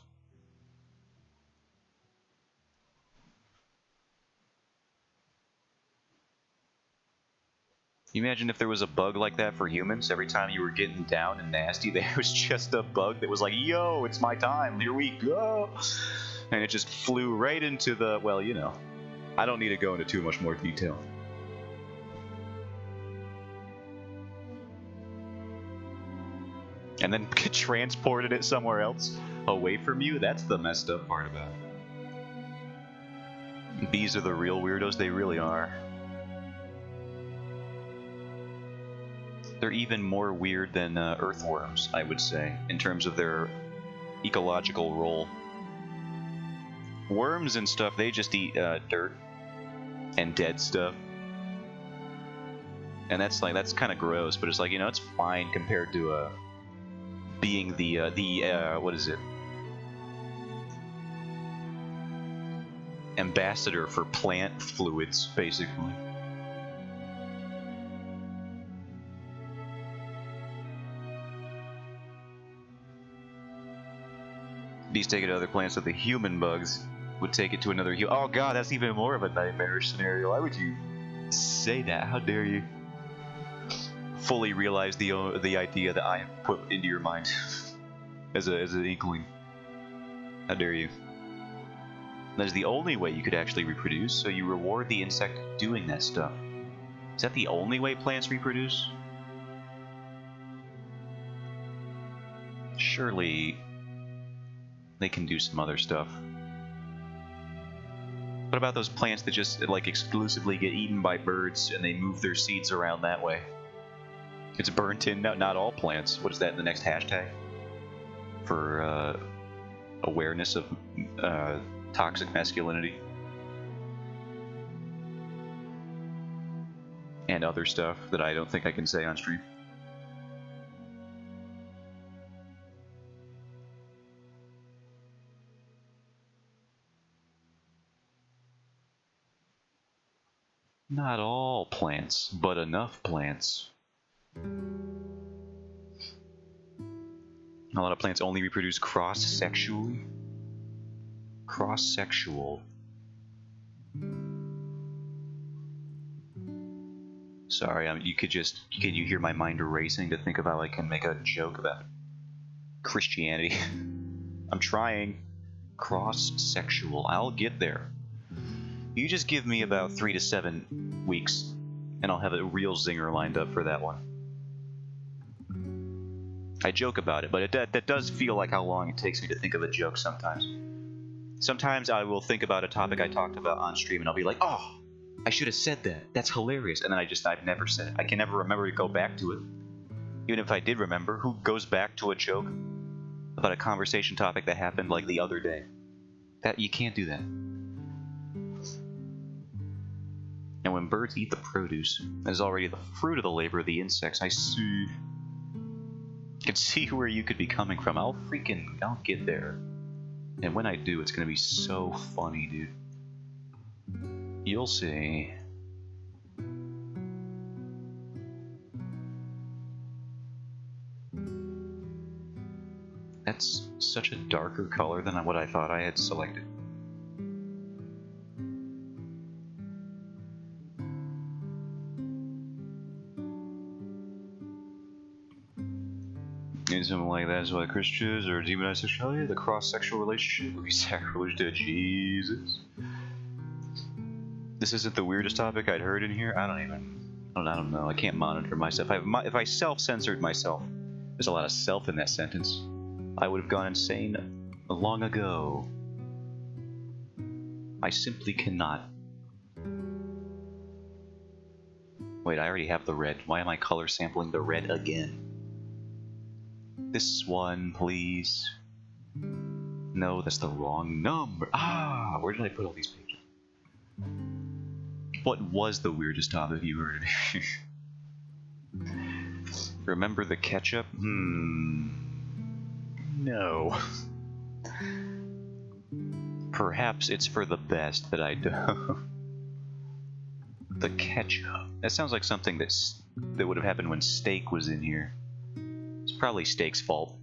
[SPEAKER 1] Can you imagine if there was a bug like that for humans? Every time you were getting down and nasty, there was just a bug that was like, yo, it's my time, here we go. And it just flew right into the, well, you know. I don't need to go into too much more detail. And then transported it somewhere else, away from you? That's the messed up part about it. Bees are the real weirdos, they really are. They're even more weird than earthworms, I would say, in terms of their ecological role. Worms and stuff, they just eat dirt and dead stuff. And that's kind of gross, but it's like, you know, it's fine compared to being the what is it? Ambassador for plant fluids, basically. Bees take it to other plants, so the human bugs would take it to another oh god, that's even more of a nightmarish scenario. Why would you say that? How dare you? Fully realize the idea that I have put into your mind as an inkling. How dare you? That is the only way you could actually reproduce, so you reward the insect doing that stuff. Is that the only way plants reproduce? Surely they can do some other stuff. What about those plants that just like exclusively get eaten by birds and they move their seeds around that way? It's burnt in. No, not all plants. What is that? The next hashtag for awareness of toxic masculinity and other stuff that I don't think I can say on stream. Not all plants, but enough plants. A lot of plants only reproduce cross-sexually. Cross-sexual. Sorry, can you hear my mind racing to think of how I can make a joke about Christianity? I'm trying. Cross-sexual. I'll get there. You just give me about 3 to 7 weeks, and I'll have a real zinger lined up for that one. I joke about it, but that does feel like how long it takes me to think of a joke sometimes. Sometimes I will think about a topic I talked about on stream, and I'll be like, oh, I should have said that. That's hilarious. And then I've never said it. I can never remember to go back to it. Even if I did remember, who goes back to a joke about a conversation topic that happened like the other day? That you can't do that. when birds eat the produce, that is already the fruit of the labor of the insects. I see. Can see where you could be coming from. I'll get there. And when I do, it's gonna be so funny, dude. You'll see. That's such a darker color than what I thought I had selected. And something like that is why Christians or demonized sexuality, the cross-sexual relationship would be sacrilege to Jesus. This isn't the weirdest topic I'd heard in here. I don't know. I can't monitor myself. If I self-censored myself, there's a lot of self in that sentence. I would have gone insane long ago. I simply cannot. Wait, I already have the red. Why am I color sampling the red again? This one, please. No, that's the wrong number. Ah, where did I put all these pages? What was the weirdest topic you heard? Remember the ketchup? No. Perhaps it's for the best that I don't. The ketchup. That sounds like something that would have happened when Steak was in here. It's probably Steak's fault.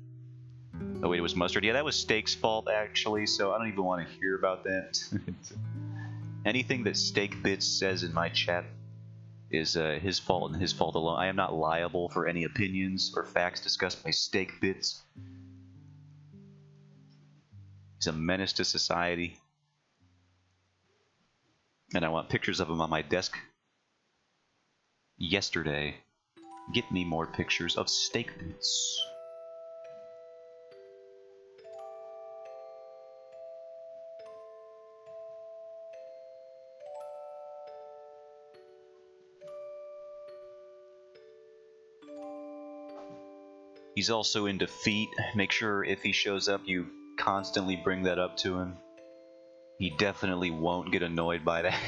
[SPEAKER 1] Oh wait, it was Mustard. Yeah, that was Steak's fault actually, so I don't even want to hear about that. Anything that Steak Bits says in my chat is his fault and his fault alone. I am not liable for any opinions or facts discussed by Steak Bits. He's a menace to society. And I want pictures of him on my desk. Yesterday. Get me more pictures of Steak Bits. He's also in defeat. Make sure if he shows up, you constantly bring that up to him. He definitely won't get annoyed by that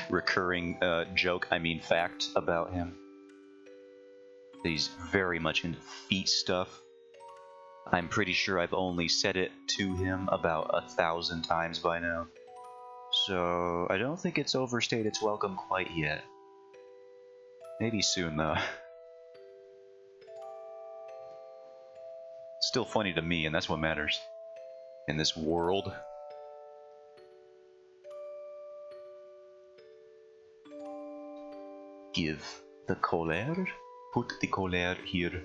[SPEAKER 1] recurring fact about him. He's very much into feet stuff. I'm pretty sure I've only said it to him about 1,000 times by now. So I don't think it's overstayed its welcome quite yet. Maybe soon though. Still funny to me, and that's what matters in this world. Give the color. Put the color here.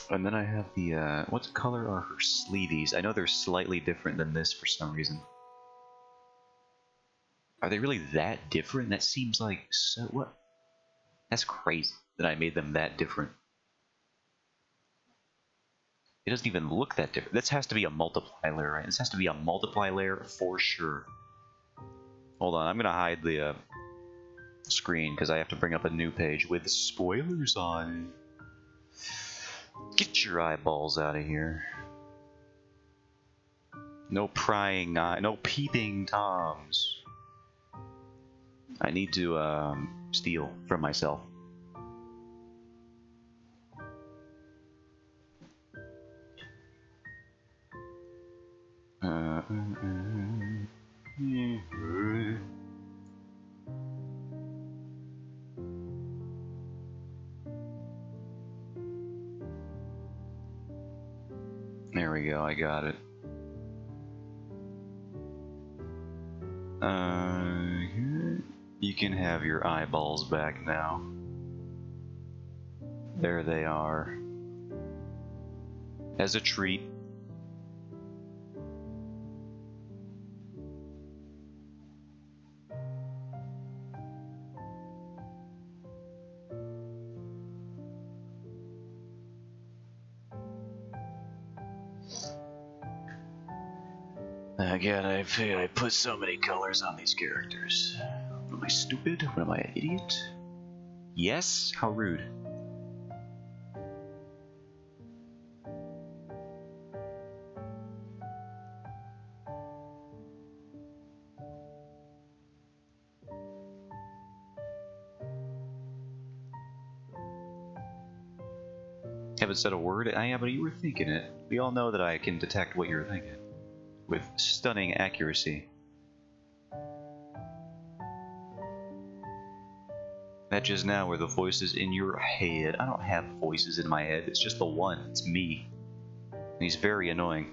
[SPEAKER 1] And then I have the, what color are her sleeveys? I know they're slightly different than this for some reason. Are they really that different? That seems like so, what? That's crazy that I made them that different. It doesn't even look that different. This has to be a multiply layer, right? This has to be a multiply layer for sure. Hold on, I'm gonna hide the screen because I have to bring up a new page with spoilers on. Get your eyeballs out of here. No prying eye, no peeping toms. I need to steal from myself. There we go, I got it. You can have your eyeballs back now. There they are. As a treat. Again, I put so many colors on these characters. Am I stupid? What am I, an idiot? Yes? How rude. Haven't said a word? Yeah, but you were thinking it. We all know that I can detect what you're thinking. With stunning accuracy. That just now were the voices in your head. I don't have voices in my head. It's just the one. It's me. And he's very annoying.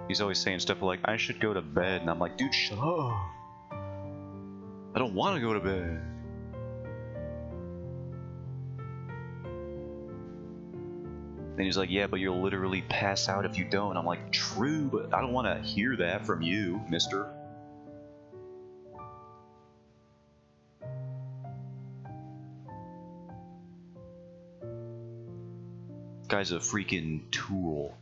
[SPEAKER 1] He's always saying stuff like, I should go to bed. And I'm like, dude, shut up. I don't want to go to bed. And he's like, yeah, but you'll literally pass out if you don't. I'm like, true, but I don't want to hear that from you, mister. Guy's a freaking tool.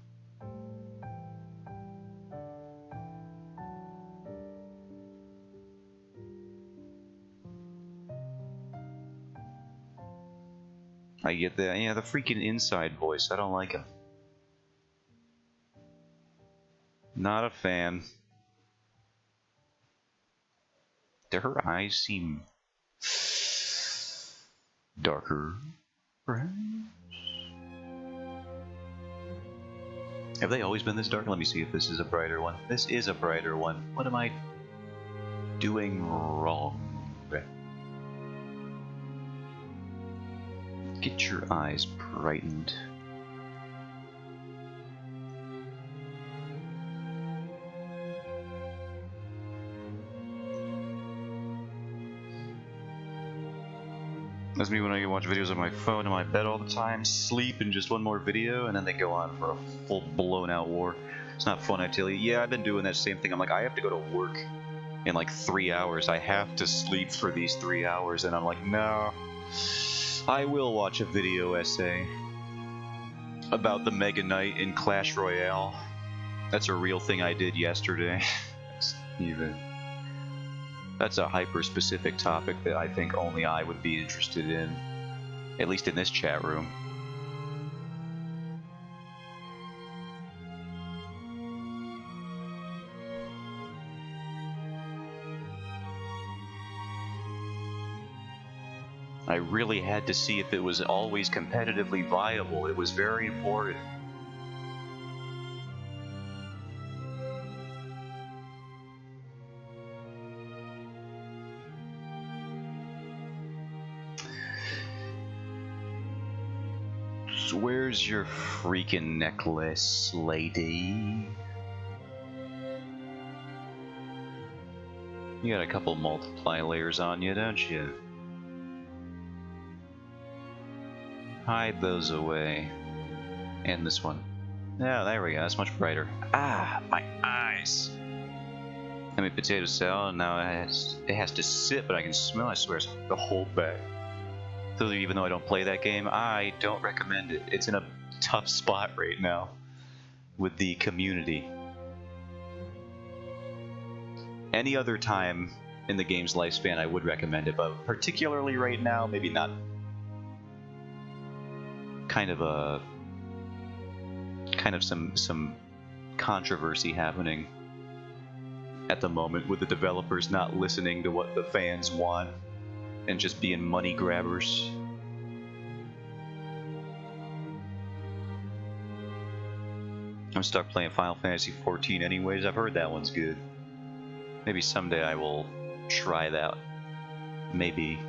[SPEAKER 1] I get that. Yeah, the freaking inside voice. I don't like him. Not a fan. Do her eyes seem darker, perhaps? Have they always been this dark? Let me see if this is a brighter one. This is a brighter one. What am I doing wrong? Get your eyes brightened. That's me when I watch videos on my phone in my bed all the time, sleep in just one more video, and then they go on for a full blown out war. It's not fun, I tell you. Yeah, I've been doing that same thing. I'm like, I have to go to work in like 3 hours. I have to sleep for these 3 hours, and I'm like, no. I will watch a video essay about the Mega Knight in Clash Royale. That's a real thing I did yesterday. That's a hyper-specific topic that I think only I would be interested in. At least in this chat room. I really had to see if it was always competitively viable. It was very important. So where's your freaking necklace, lady? You got a couple multiply layers on you, don't you? Hide those away. And this one. Yeah, there we go. That's much brighter. Ah, my eyes. I made potato salad, and now it has to sit, but I can smell. I swear, it's the whole bag. So even though I don't play that game, I don't recommend it. It's in a tough spot right now with the community. Any other time in the game's lifespan, I would recommend it, but particularly right now, maybe not. Kind of some controversy happening at the moment with the developers not listening to what the fans want and just being money grabbers. I'm stuck playing Final Fantasy XIV anyways. I've heard that one's good. Maybe someday I will try that. Maybe.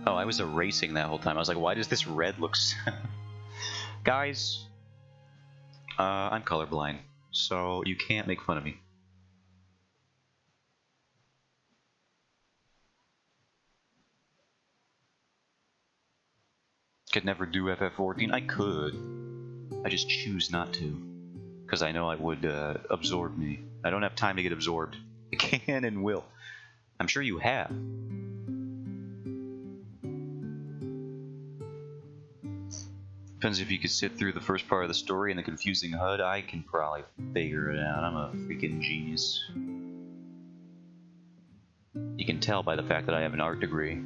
[SPEAKER 1] Oh, I was erasing that whole time. I was like, why does this red look so... Guys, I'm colorblind, so you can't make fun of me. Could never do FF14. I could. I just choose not to. Because I know it would absorb me. I don't have time to get absorbed. I can and will. I'm sure you have. Depends if you could sit through the first part of the story and the confusing HUD. I can probably figure it out. I'm a freaking genius. You can tell by the fact that I have an art degree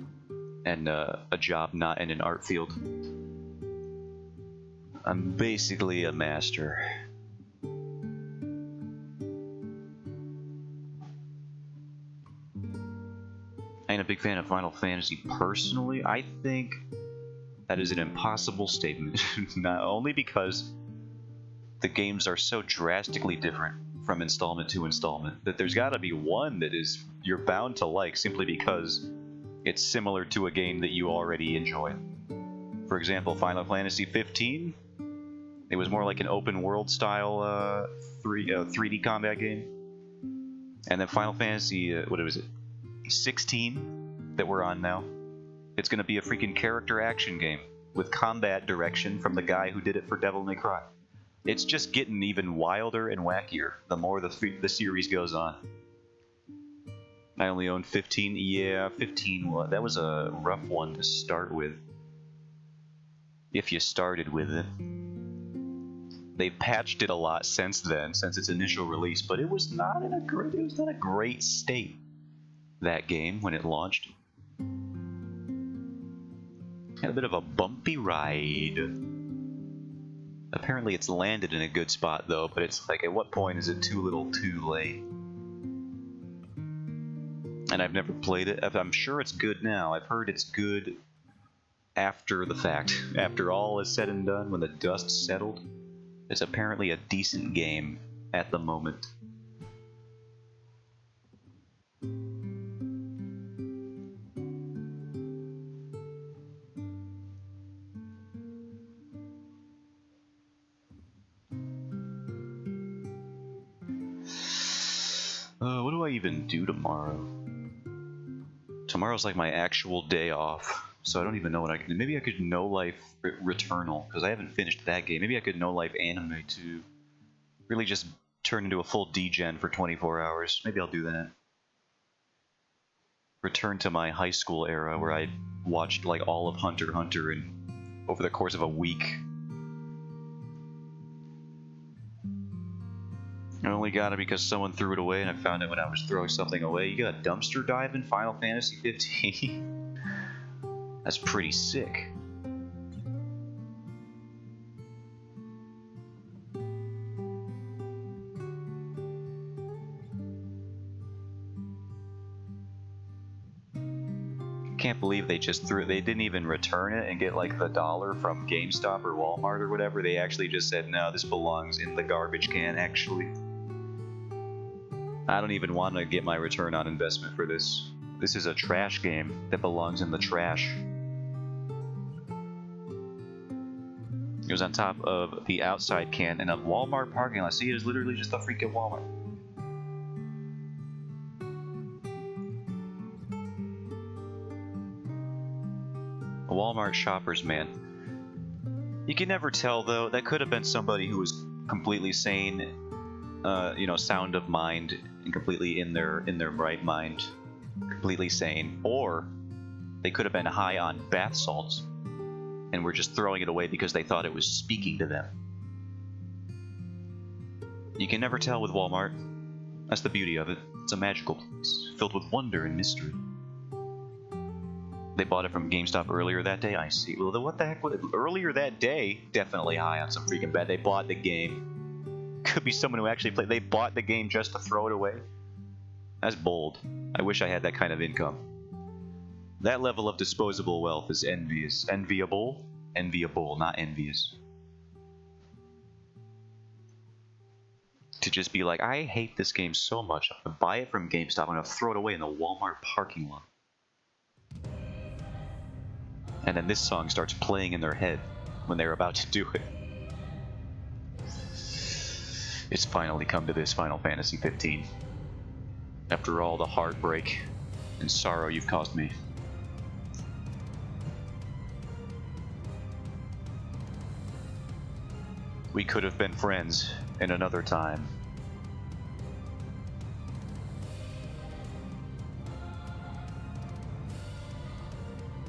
[SPEAKER 1] and a job not in an art field. I'm basically a master. I ain't a big fan of Final Fantasy personally. I think that is an impossible statement, not only because the games are so drastically different from installment to installment that there's got to be one that is you're bound to like simply because it's similar to a game that you already enjoy. For example, Final Fantasy 15, it was more like an open world style 3D combat game. And then Final Fantasy, what was it, 16 that we're on now? It's going to be a freaking character action game with combat direction from the guy who did it for Devil May Cry. It's just getting even wilder and wackier the more the series goes on. I only own 15. Yeah, 15. Well, that was a rough one to start with. If you started with it. They've patched it a lot since then, since its initial release, but it was not in a great state, that game, when it launched. Had a bit of a bumpy ride. Apparently it's landed in a good spot though, but it's like, at what point is it too little too late? And I've never played it. I'm sure it's good now. I've heard it's good after the fact. After all is said and done, when the dust settled, it's apparently a decent game at the moment. What do I even do tomorrow? Tomorrow's like my actual day off, so I don't even know what I can do. Maybe I could No Life Returnal, because I haven't finished that game. Maybe I could No Life Anime too. Really just turn into a full degen for 24 hours. Maybe I'll do that. Return to my high school era where I watched like all of Hunter x Hunter over the course of a week. I only got it because someone threw it away and I found it when I was throwing something away. You got a dumpster dive in Final Fantasy 15? That's pretty sick. Can't believe they just threw it. They didn't even return it and get like the $1 from GameStop or Walmart or whatever. They actually just said, no, this belongs in the garbage can, actually. I don't even want to get my return on investment for this. This is a trash game that belongs in the trash. It was on top of the outside can in a Walmart parking lot. See, it is literally just a freaking Walmart. A Walmart shoppers, man. You can never tell, though. That could have been somebody who was completely sane, you know, sound of mind, and completely in their right mind, completely sane. Or they could have been high on bath salts and were just throwing it away because they thought it was speaking to them. You can never tell with Walmart. That's the beauty of it. It's a magical place, filled with wonder and mystery. They bought it from GameStop earlier that day. I see. Well, what the heck? Earlier that day? Definitely high on some freaking bad. They bought the game. Could be someone who actually played. They bought the game just to throw it away. That's bold. I wish I had that kind of income. That level of disposable wealth is envious. Enviable? Enviable, not envious. To just be like, I hate this game so much, I'm gonna buy it from GameStop, I'm gonna throw it away in the Walmart parking lot. And then this song starts playing in their head when they're about to do it. It's finally come to this, Final Fantasy 15. After all the heartbreak and sorrow you've caused me. We could have been friends in another time.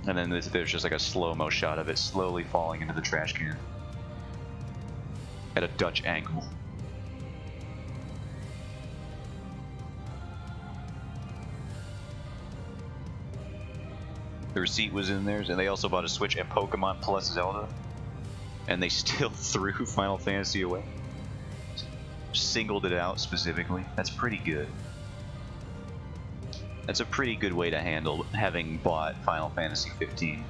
[SPEAKER 1] And then there's just like a slow-mo shot of it slowly falling into the trash can. at a Dutch angle. The receipt was in theirs, and they also bought a Switch and Pokemon plus Zelda, and they still threw Final Fantasy away. Singled it out specifically. That's pretty good. That's a pretty good way to handle having bought Final Fantasy 15.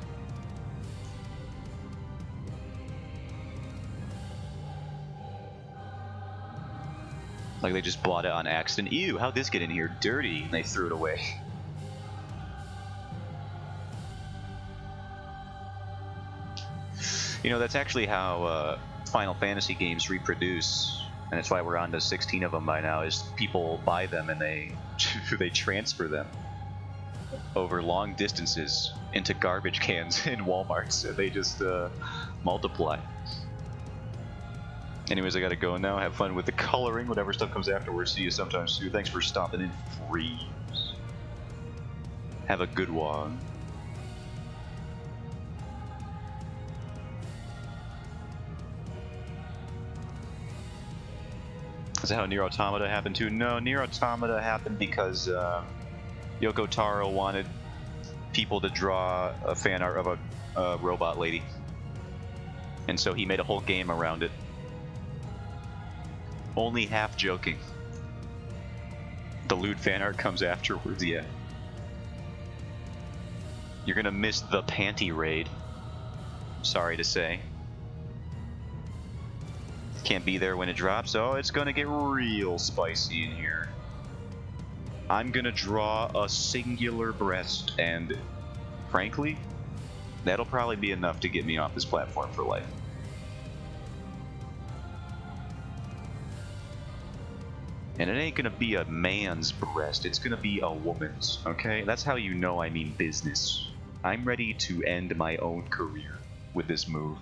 [SPEAKER 1] Like they just bought it on accident. Ew, how'd this get in here? Dirty. And they threw it away. You know, that's actually how Final Fantasy games reproduce. And that's why we're on to 16 of them by now, is people buy them and they transfer them over long distances into garbage cans in Walmarts, and they just multiply. Anyways, I gotta go now. Have fun with the coloring, whatever stuff comes afterwards. See you sometime soon. Thanks for stopping in, Freeze. Have a good one. Is that how Nier Automata happened too? No, Nier Automata happened because Yoko Taro wanted people to draw a fan art of a robot lady. And so he made a whole game around it. Only half joking. The lewd fan art comes afterwards, yeah. You're gonna miss the panty raid. Sorry to say. Can't be there when it drops. Oh, it's gonna get real spicy in here. I'm gonna draw a singular breast, and frankly, that'll probably be enough to get me off this platform for life. And it ain't gonna be a man's breast, it's gonna be a woman's, okay? That's how you know I mean business. I'm ready to end my own career with this move.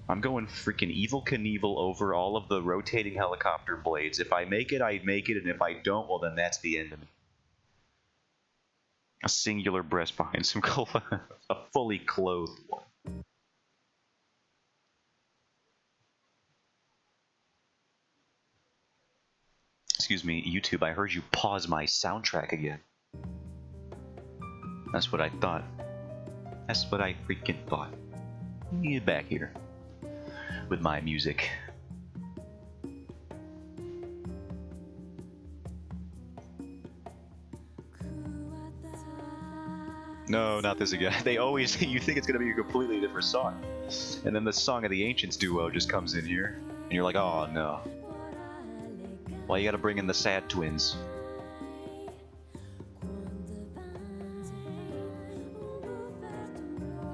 [SPEAKER 1] I'm going freaking Evil Knievel over all of the rotating helicopter blades. If I make it, I make it, and if I don't, well then that's the end of me. A singular breast behind some a fully clothed one. Excuse me, YouTube, I heard you pause my soundtrack again. That's what I thought. That's what I freaking thought. Get back here with my music. No, not this again. They always, you think it's gonna be a completely different song. And then the Song of the Ancients duo just comes in here, and you're like, oh no. Why you gotta bring in the Sad Twins?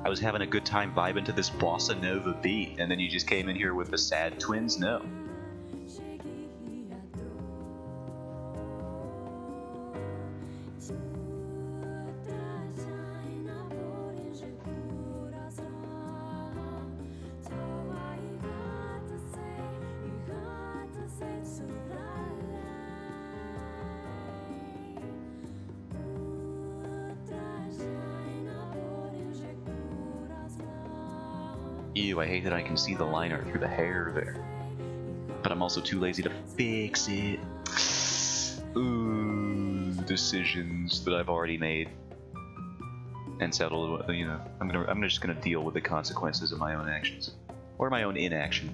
[SPEAKER 1] I was having a good time vibing to this bossa nova beat, and then you just came in here with the Sad Twins? No. Ew, I hate that I can see the liner through the hair there. But I'm also too lazy to fix it. Ooh, decisions that I've already made and settled. You know, I'm just gonna deal with the consequences of my own actions or my own inaction.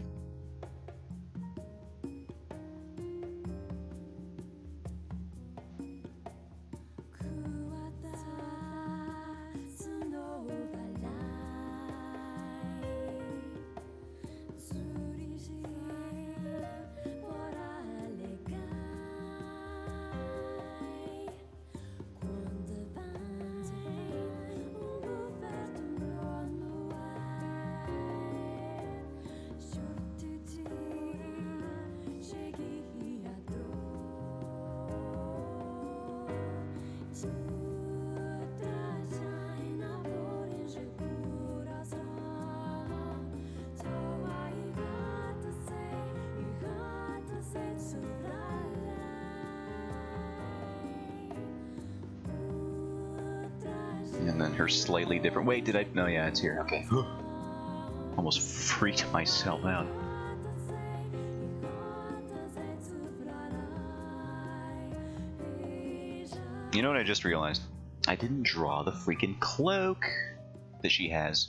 [SPEAKER 1] And then her slightly different. Wait, did I? No, yeah, it's here. Okay. Almost freaked myself out. You know what I just realized? I didn't draw the freaking cloak that she has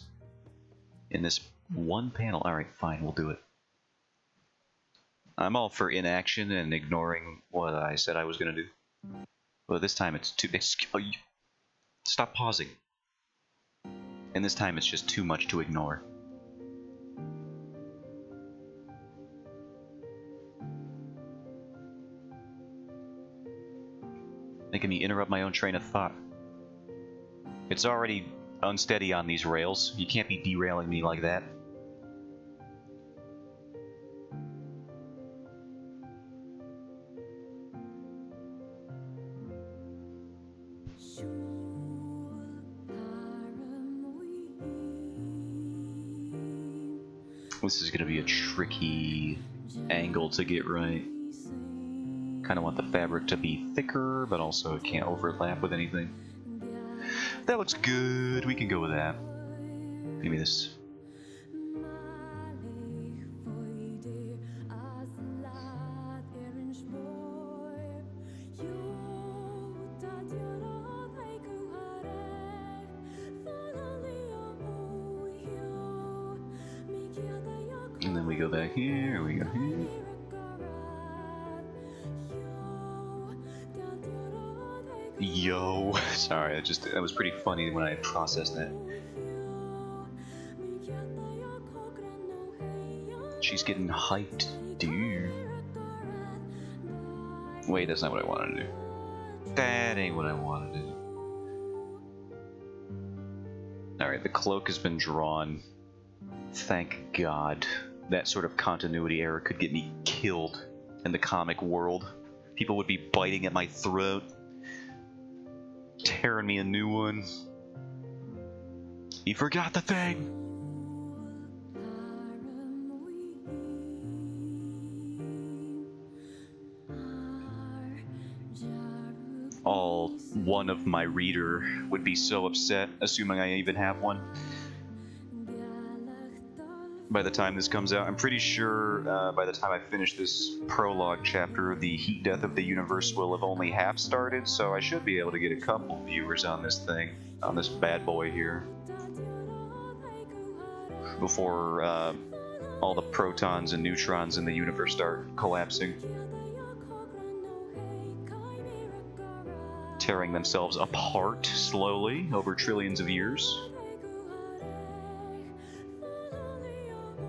[SPEAKER 1] in this one panel. Alright, fine, we'll do it. I'm all for inaction and ignoring what I said I was going to do. But this time it's too... Stop pausing. And this time it's just too much to ignore. Making me interrupt my own train of thought. It's already unsteady on these rails. You can't be derailing me like that. This is going to be a tricky angle to get right. Kind of want the fabric to be thicker, but also it can't overlap with anything. That looks good. We can go with that. Maybe this. And then we go back here, we go here. Yo, sorry, that was pretty funny when I processed that. She's getting hyped, dude. Wait, that's not what I wanted to do. That ain't what I wanted to do. Alright, the cloak has been drawn. Thank God. That sort of continuity error could get me killed in the comic world. People would be biting at my throat, tearing me a new one. You forgot the thing! All one of my reader would be so upset, assuming I even have one. By the time this comes out, I'm pretty sure by the time I finish this prologue chapter, the heat death of the universe will have only half started, so I should be able to get a couple viewers on this thing, on this bad boy here, before all the protons and neutrons in the universe start collapsing, tearing themselves apart slowly over trillions of years.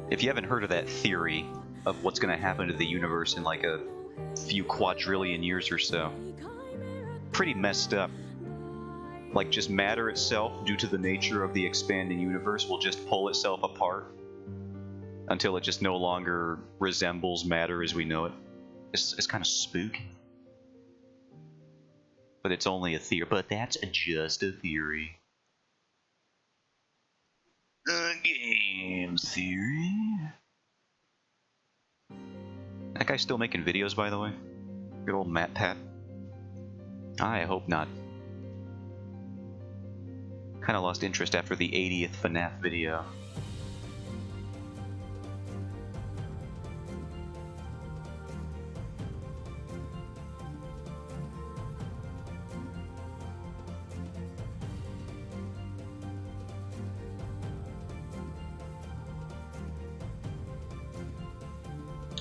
[SPEAKER 1] If you haven't heard of that theory of what's going to happen to the universe in like a few quadrillion years or so, pretty messed up. Like just matter itself, due to the nature of the expanding universe, will just pull itself apart until it just no longer resembles matter as we know it. It's kind of spooky. But it's only a theory. But that's just a theory. Game theory. That guy's still making videos, by the way. Good old Matt Pat. I hope not. Kinda lost interest after the 80th FNAF video.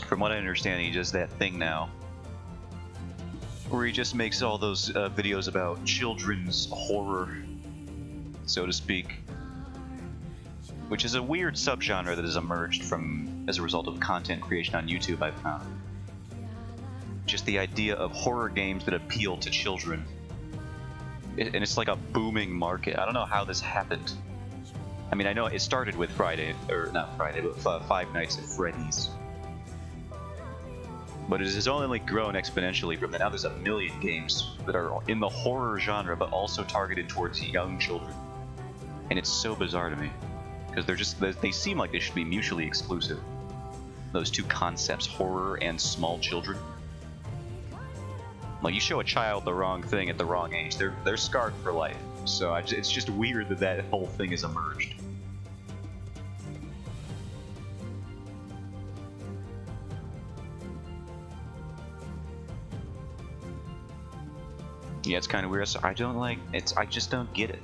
[SPEAKER 1] From what I understand, he does that thing now, where he just makes all those videos about children's horror, so to speak, which is a weird subgenre that has emerged as a result of content creation on YouTube, I've found. Just the idea of horror games that appeal to children, and it's like a booming market. I don't know how this happened. I mean, I know it started with Five Nights at Freddy's. But it has only grown exponentially from that. Now there's a million games that are in the horror genre, but also targeted towards young children. And it's so bizarre to me, because they seem like they should be mutually exclusive. Those two concepts, horror and small children. Like, you show a child the wrong thing at the wrong age, they're scarred for life. So it's just weird that whole thing has emerged. Yeah, it's kind of weird. So I don't like it's. I just don't get it.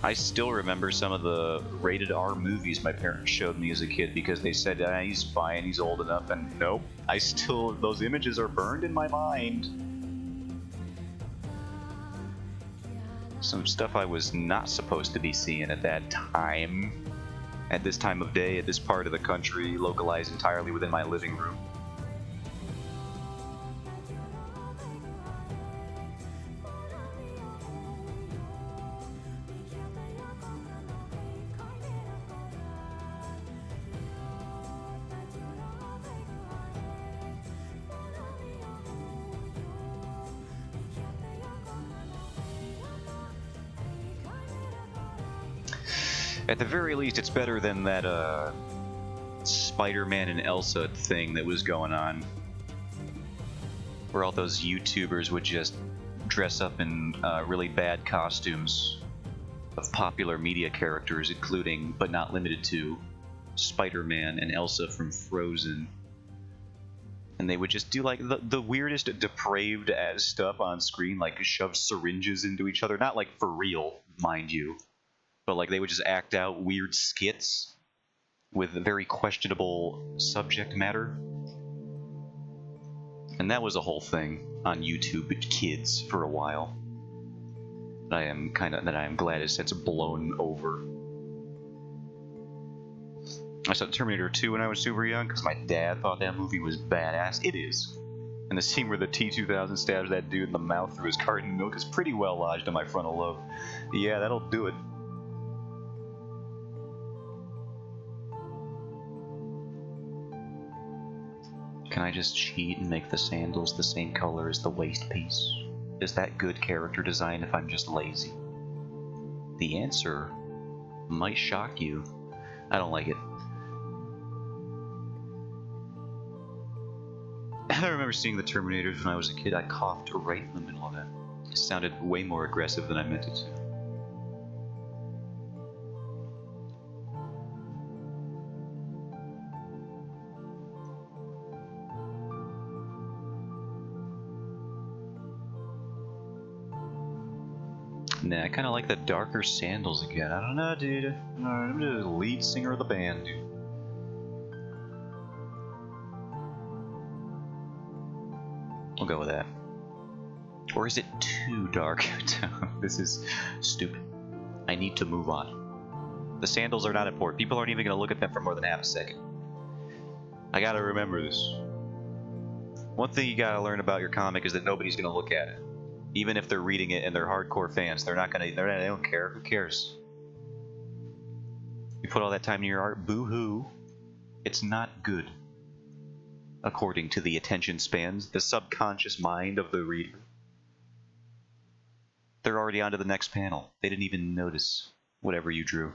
[SPEAKER 1] I still remember some of the rated R movies my parents showed me as a kid because they said, he's fine, he's old enough, and nope. Those images are burned in my mind. Some stuff I was not supposed to be seeing at that time. At this time of day, at this part of the country, localized entirely within my living room. At the very least, it's better than that, Spider-Man and Elsa thing that was going on. Where all those YouTubers would just dress up in really bad costumes of popular media characters, including, but not limited to, Spider-Man and Elsa from Frozen. And they would just do like the weirdest depraved as stuff on screen, like shove syringes into each other. Not like for real, mind you. But like they would just act out weird skits with very questionable subject matter. And that was a whole thing on YouTube Kids for a while. That I am glad it's blown over. I saw Terminator 2 when I was super young because my dad thought that movie was badass. It is. And the scene where the T-2000 stabs that dude in the mouth through his carton of milk is pretty well lodged in my frontal lobe. Yeah, that'll do it. Can I just cheat and make the sandals the same color as the waist piece? Is that good character design if I'm just lazy? The answer might shock you. I don't like it. I remember seeing the Terminators when I was a kid. I coughed right in the middle of it. It sounded way more aggressive than I meant it to. Nah, I kind of like the darker sandals again. I don't know, dude. I'm just the lead singer of the band, dude. We'll go with that. Or is it too dark? This is stupid. I need to move on. The sandals are not important. People aren't even going to look at them for more than half a second. I gotta remember this. One thing you gotta learn about your comic is that nobody's going to look at it. Even if they're reading it and they're hardcore fans, they don't care. Who cares? You put all that time into your art, boo-hoo. It's not good. According to the attention spans, the subconscious mind of the reader. They're already on to the next panel. They didn't even notice whatever you drew.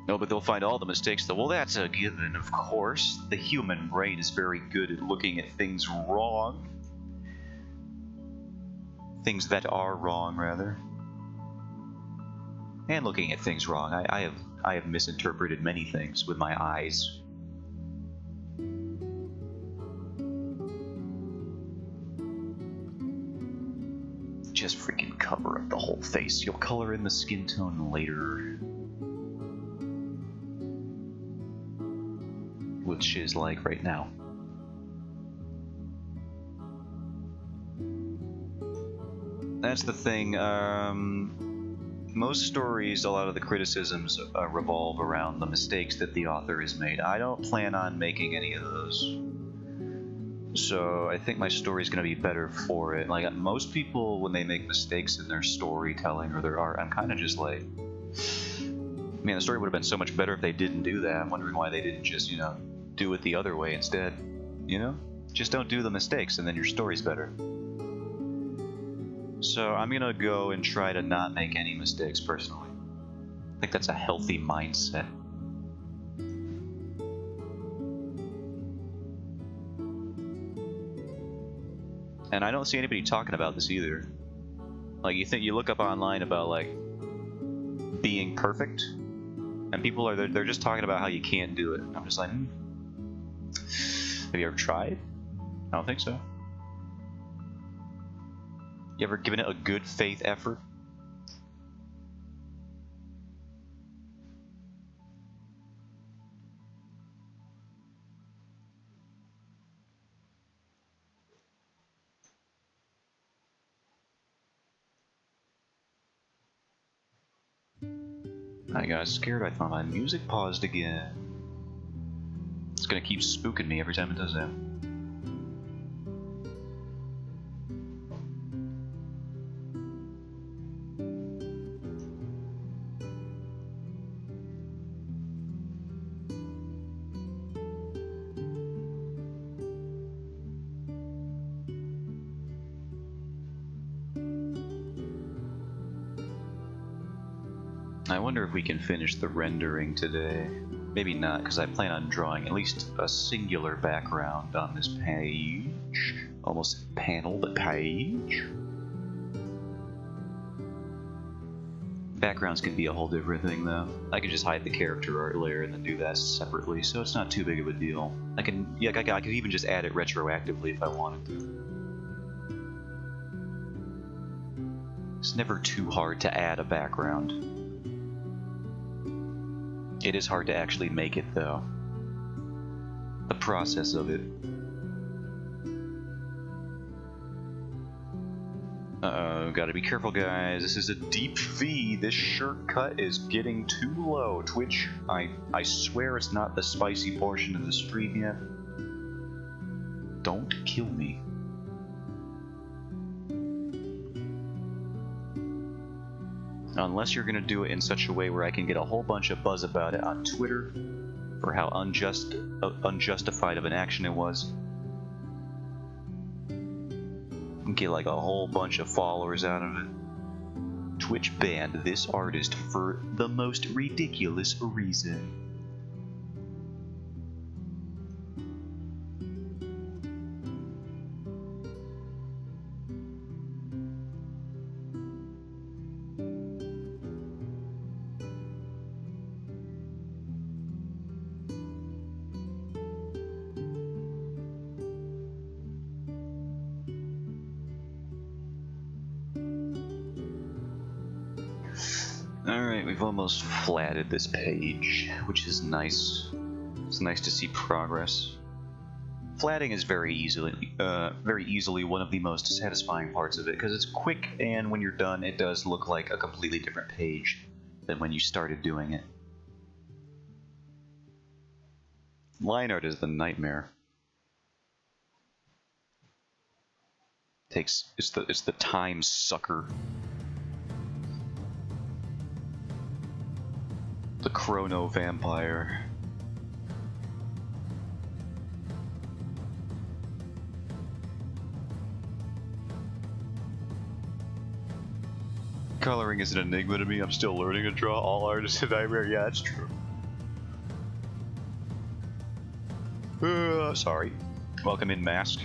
[SPEAKER 1] No, but they'll find all the mistakes, though. Well, that's a given, of course. The human brain is very good at looking at things wrong. Things that are wrong, rather. And looking at things wrong. I have misinterpreted many things with my eyes. Just freaking cover up the whole face. You'll color in the skin tone later. Which is like right now. That's the thing. Most stories, a lot of the criticisms revolve around the mistakes that the author has made. I don't plan on making any of those. So I think my story is going to be better for it. Like most people, when they make mistakes in their storytelling or their art, I'm kind of just like, man, the story would have been so much better if they didn't do that. I'm wondering why they didn't just, do it the other way instead. Just don't do the mistakes and then your story's better. So I'm gonna go and try to not make any mistakes personally. I think that's a healthy mindset. And I don't see anybody talking about this either. Like, you look up online about, like, being perfect, and people are, they're just talking about how you can't do it. I'm just like, have you ever tried? I don't think so. You ever given it a good faith effort? I got scared. I thought my music paused again. It's gonna keep spooking me every time it does that. I wonder if we can finish the rendering today. Maybe not, because I plan on drawing at least a singular background on this page. Almost panel, but page. Backgrounds can be a whole different thing, though. I can just hide the character art layer and then do that separately, so it's not too big of a deal. I could even just add it retroactively if I wanted to. It's never too hard to add a background. It is hard to actually make it, though. The process of it. Uh-oh, gotta be careful, guys. This is a deep V. This shortcut is getting too low. Twitch, I swear it's not the spicy portion of the stream yet. Don't kill me. Unless you're gonna do it in such a way where I can get a whole bunch of buzz about it on Twitter for how unjustified of an action it was. And get like a whole bunch of followers out of it. Twitch banned this artist for the most ridiculous reason. Alright, we've almost flatted this page, which is nice. It's nice to see progress. Flatting is very easily one of the most satisfying parts of it, because it's quick, and when you're done, it does look like a completely different page than when you started doing it. Line art is the nightmare. It's the time sucker. The Chrono Vampire. Coloring is an enigma to me. I'm still learning to draw. All art is a nightmare. Yeah, that's true. Sorry. Welcome in, Mask.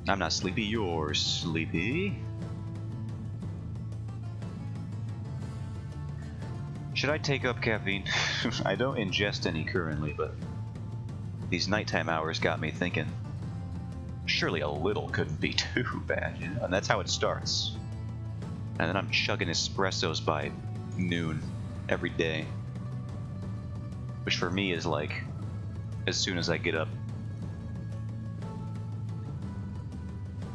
[SPEAKER 1] I'm not sleepy. You're sleepy. Should I take up caffeine? I don't ingest any currently, but these nighttime hours got me thinking. Surely a little couldn't be too bad, you know? And that's how it starts. And then I'm chugging espressos by noon every day. Which for me is like, as soon as I get up.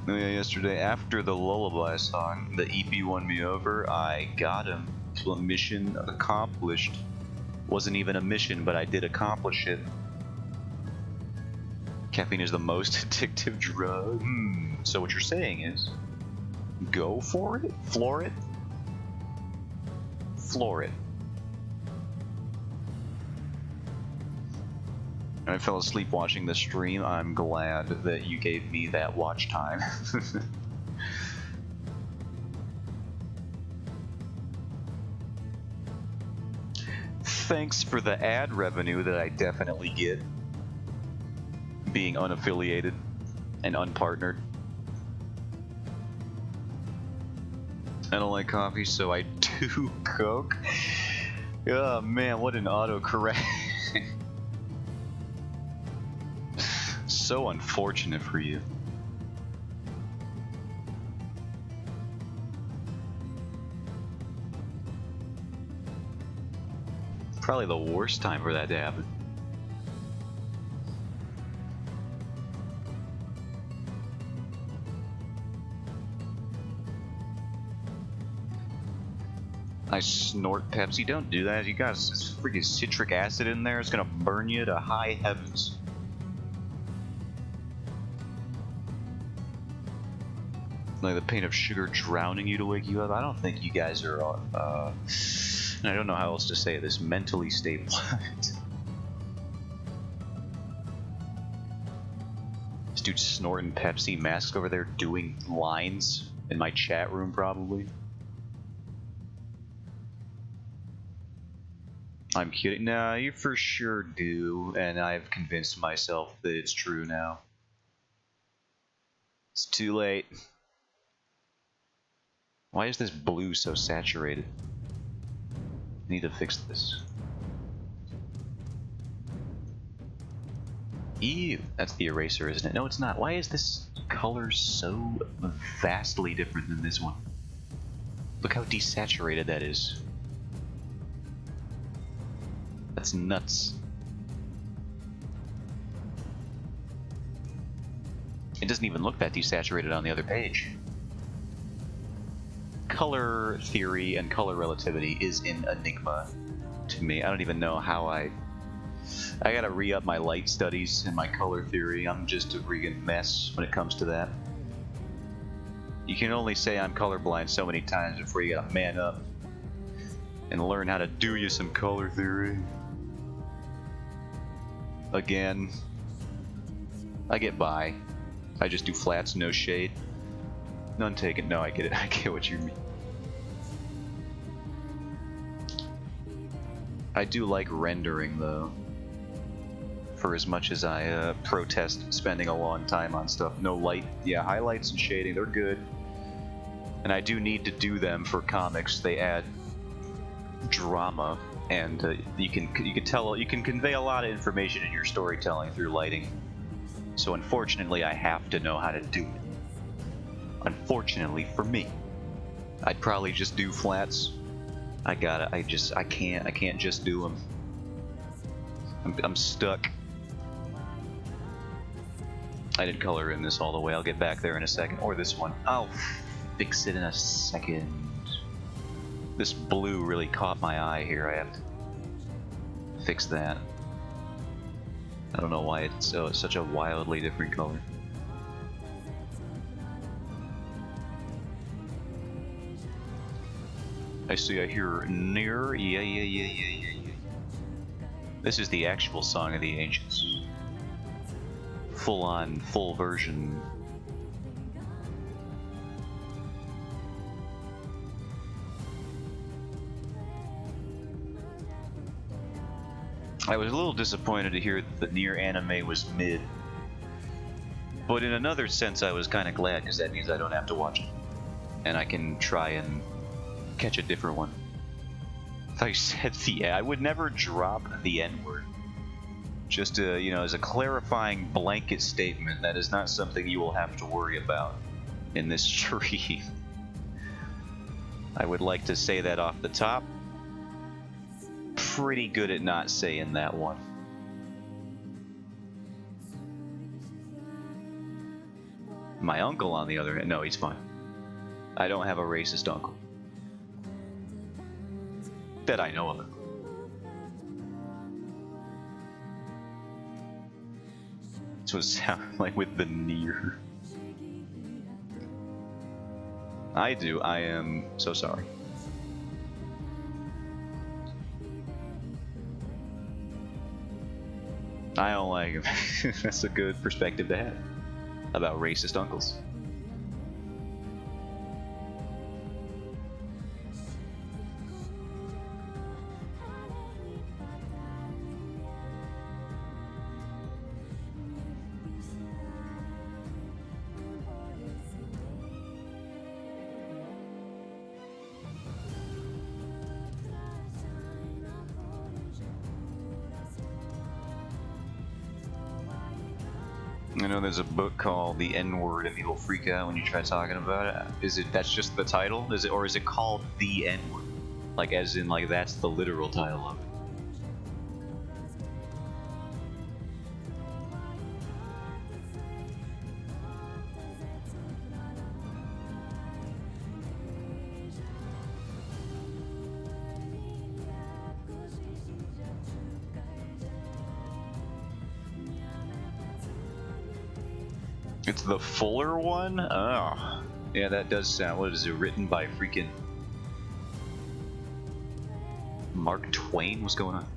[SPEAKER 1] Oh yeah, yesterday after the Lullaby song, the EP won me over. I got him. So mission accomplished. Wasn't even a mission, but I did accomplish it. Caffeine is the most addictive drug. So what you're saying is, go for it? Floor it? Floor it. I fell asleep watching the stream. I'm glad that you gave me that watch time. Thanks for the ad revenue that I definitely get. Being unaffiliated and unpartnered. I don't like coffee, so I do Coke. Oh man, what an autocorrect. So unfortunate for you. Probably the worst time for that to happen. I snort Pepsi. Don't do that. You got this freaking citric acid in there. It's gonna burn you to high heavens. Like the pain of sugar drowning you to wake you up. I don't think you guys are, I don't know how else to say this, mentally stable. This dude snorting Pepsi, masks over there doing lines in my chat room probably. I'm kidding. Nah, you for sure do, and I've convinced myself that it's true now. It's too late. Why is this blue so saturated? I need to fix this. Ew, that's the eraser, isn't it? No, it's not. Why is this color so vastly different than this one? Look how desaturated that is. That's nuts. It doesn't even look that desaturated on the other page. Color theory and color relativity is an enigma to me. I don't even know how I gotta re-up my light studies and my color theory. I'm just a freaking mess when it comes to that. You can only say I'm colorblind so many times before you gotta man up and learn how to do you some color theory. Again, I get by. I just do flats, no shade. None taken. No, I get it. I get what you mean. I do like rendering, though. For as much as I protest spending a long time on stuff. No light. Yeah, highlights and shading, they're good. And I do need to do them for comics. They add drama, and you can convey a lot of information in your storytelling through lighting. So unfortunately, I have to know how to do it. Unfortunately for me, I'd probably just do flats. I can't just do them. I'm stuck. I didn't color in this all the way. I'll get back there in a second. Or this one. I'll fix it in a second. This blue really caught my eye here. I have to fix that. I don't know why it's such a wildly different color. I see, I hear near. Yeah. This is the actual Song of the Ancients. Full-on, full version. I was a little disappointed to hear that the Nier anime was mid. But in another sense, I was kind of glad, because that means I don't have to watch it. And I can try and catch a different one. I thought you said the I would never drop the N-word. Just as a clarifying blanket statement, that is not something you will have to worry about in this stream. I would like to say that off the top. Pretty good at not saying that one. My uncle, on the other hand, no, he's fine. I don't have a racist uncle. That I know of. That's what it sounds like with the Nier. I do. I am so sorry. I don't like him. That's a good perspective to have about racist uncles. I know there's a book called The N-Word and people freak out when you try talking about it. Is it that's just the title? Is it, or is it called The N-Word? Like as in like that's the literal title of it? It's the fuller one? Oh. Yeah, that does sound... What is it? Written by freaking... Mark Twain? What's going on?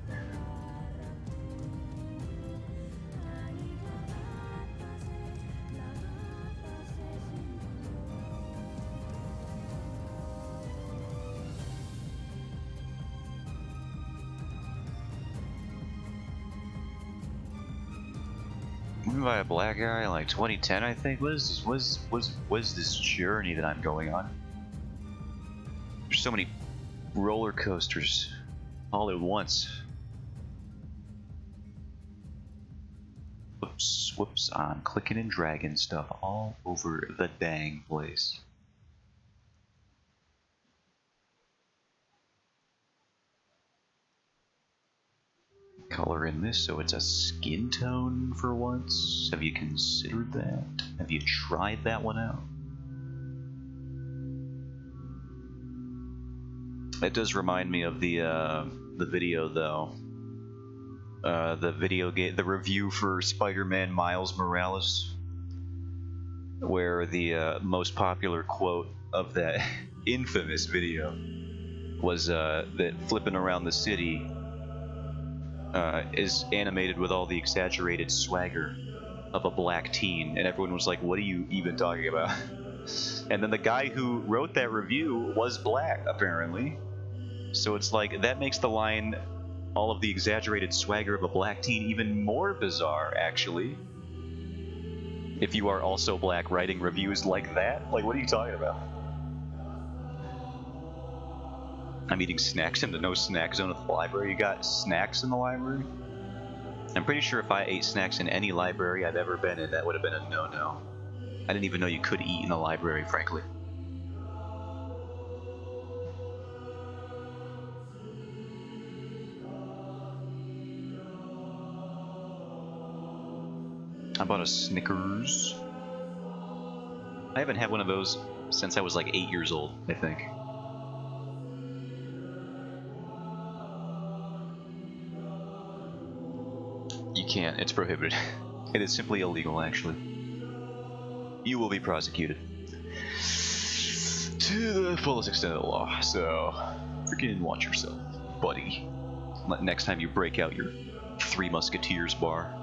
[SPEAKER 1] Written by a black guy in like 2010, I think. What is this? What is this journey that I'm going on? There's so many roller coasters all at once. Whoops, whoops, I'm clicking and dragging stuff all over the dang place. Color in this so it's a skin tone for once. Have you considered that? Have you tried that one out? It does remind me of the video though. The review for Spider-Man Miles Morales, where the most popular quote of that infamous video was that flipping around the city is animated with all the exaggerated swagger of a black teen, and everyone was like, what are you even talking about? And then the guy who wrote that review was black, apparently. So it's like, that makes the line, all of the exaggerated swagger of a black teen, even more bizarre, actually. If you are also black writing reviews like that, like, what are you talking about? I'm eating snacks in the no snack zone of the library. You got snacks in the library? I'm pretty sure if I ate snacks in any library I've ever been in, that would have been a no-no. I didn't even know you could eat in the library, frankly. I bought a Snickers. I haven't had one of those since I was like 8 years old, I think. You can't, it's prohibited. It is simply illegal, actually. You will be prosecuted. To the fullest extent of the law, so freaking watch yourself, buddy. Next time you break out your Three Musketeers bar.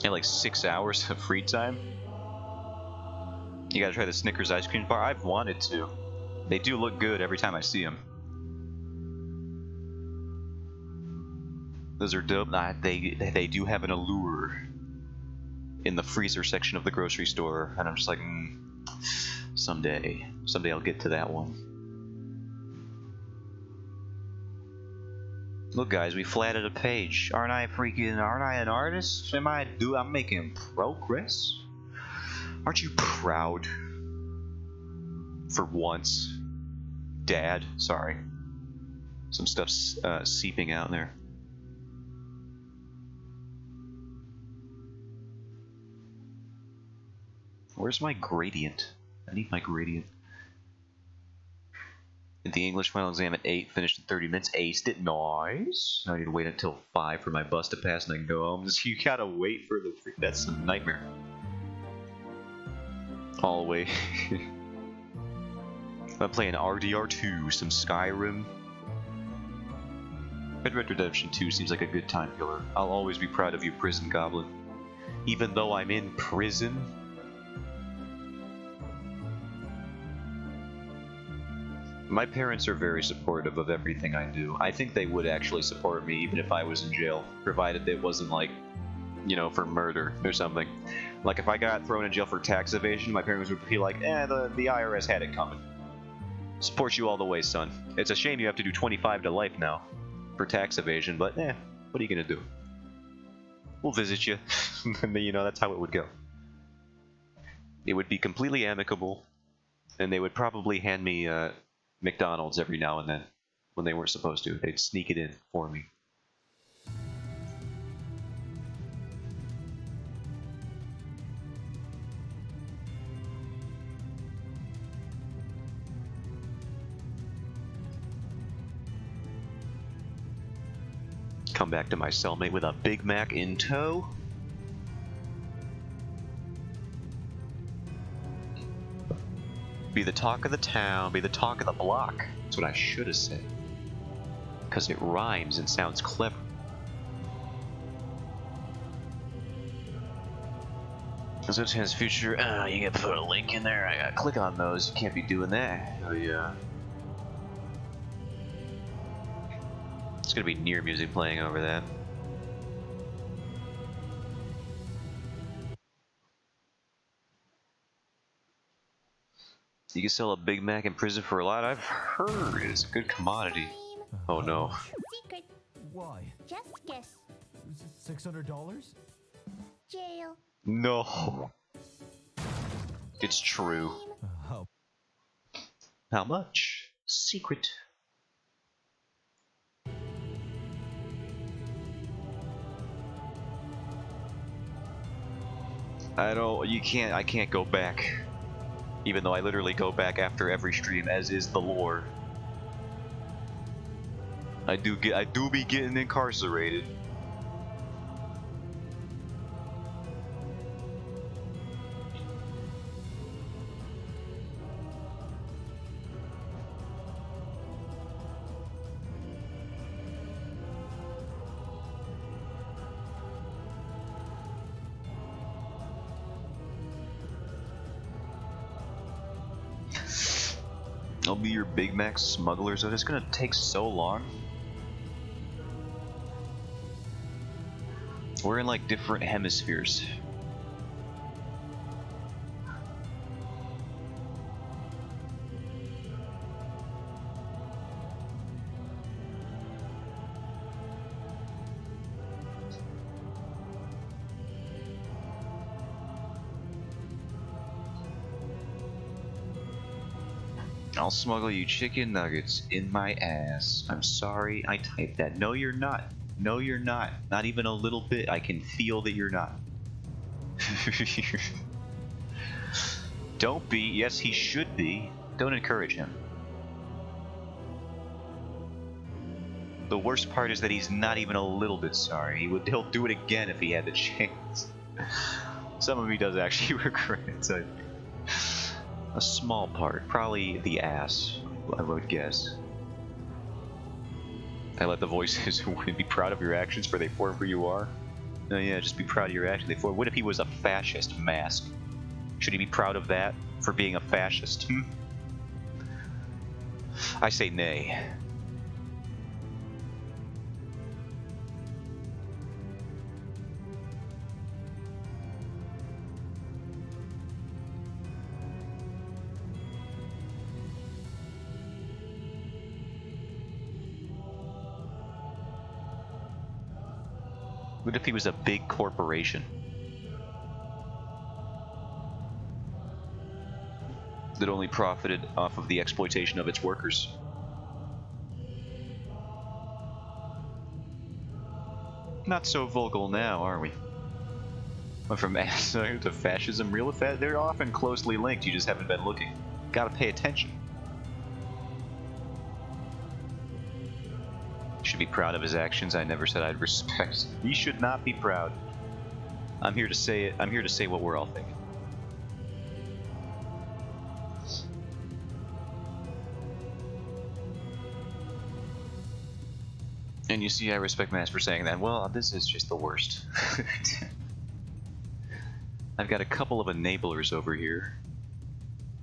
[SPEAKER 1] And like 6 hours of free time. You gotta try the Snickers ice cream bar. I've wanted to. They do look good every time I see them. Those are dope. They do have an allure in the freezer section of the grocery store, and I'm just like, someday I'll get to that one. Look, guys, we flatted a page. Aren't I an artist? I'm making progress. Aren't you proud? For once, Dad. Sorry, some stuff's seeping out there. Where's my gradient? I need my gradient. Did the English final exam at 8, finished in 30 minutes, aced it, nice. Now I need to wait until 5 for my bus to pass and then go home. You gotta wait for the freak, that's a nightmare. All the way. I'm playing RDR2, some Skyrim. Red Dead Redemption 2 seems like a good time killer. I'll always be proud of you, Prison Goblin. Even though I'm in prison. My parents are very supportive of everything I do. I think they would actually support me even if I was in jail, provided it wasn't like, you know, for murder or something. Like if I got thrown in jail for tax evasion, my parents would be like, the IRS had it coming. Support you all the way, son. It's a shame you have to do 25 to life now for tax evasion, but What are you gonna do? We'll visit you. And you know, that's how it would go. It would be completely amicable, and they would probably hand me McDonald's every now and then when they weren't supposed to. They'd sneak it in for me. Come back to my cellmate with a Big Mac in tow. Be the talk of the town, be the talk of the block. That's what I should have said. Because it rhymes and sounds clever. So it's his future. You gotta put a link in there. I gotta click on those. You can't be doing that. Oh, yeah. It's gonna be near music playing over that. You can sell a Big Mac in prison for a lot. I've heard it's a good commodity. Oh no.
[SPEAKER 2] Secret.
[SPEAKER 3] Why?
[SPEAKER 2] Just guess.
[SPEAKER 3] $600?
[SPEAKER 2] Jail.
[SPEAKER 1] No. It's true.
[SPEAKER 3] How?
[SPEAKER 1] How much? Secret. I can't go back. Even though I literally go back after every stream, as is the lore. I do be getting incarcerated. I'll be your Big Mac smuggler, so it's gonna take so long. We're in like different hemispheres. I'll smuggle you chicken nuggets in my ass. I'm sorry I typed that. No, you're not. No, you're not. Not even a little bit. I can feel that you're not. Don't be. Yes, he should be. Don't encourage him. The worst part is that he's not even a little bit sorry. He'll do it again if he had the chance. Some of he does actually regret it. So a small part, probably the ass, I would guess. I let the voices be proud of your actions, for they form who you are. No, yeah, just be proud of your actions. They form. What if he was a fascist? Mask. Should he be proud of that for being a fascist? I say nay. What if he was a big corporation that only profited off of the exploitation of its workers? Not so vocal now, are we? Went from asinine to fascism, real fast. They're often closely linked, you just haven't been looking. Gotta pay attention. Should be proud of his actions. I never said I'd respect. He should not be proud. I'm here to say it. I'm here to say what we're all thinking. And you see, I respect Mass for saying that. Well, this is just the worst. I've got a couple of enablers over here,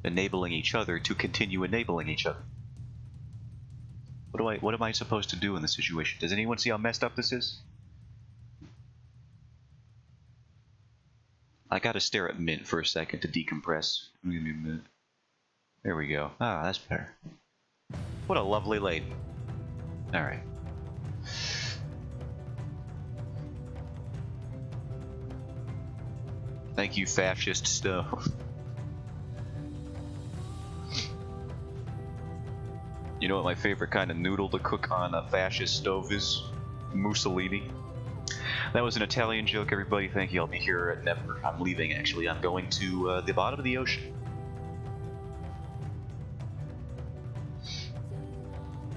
[SPEAKER 1] enabling each other to continue enabling each other. What am I supposed to do in this situation? Does anyone see how messed up this is? I gotta stare at Mint for a second to decompress. Give me a minute. There we go. Ah, that's better. What a lovely lady. Alright. Thank you, fascist stove. You know what my favorite kind of noodle to cook on a fascist stove is? Mussolini. That was an Italian joke, everybody. Thank you. I'll be here at never. I'm leaving, actually. I'm going to the bottom of the ocean.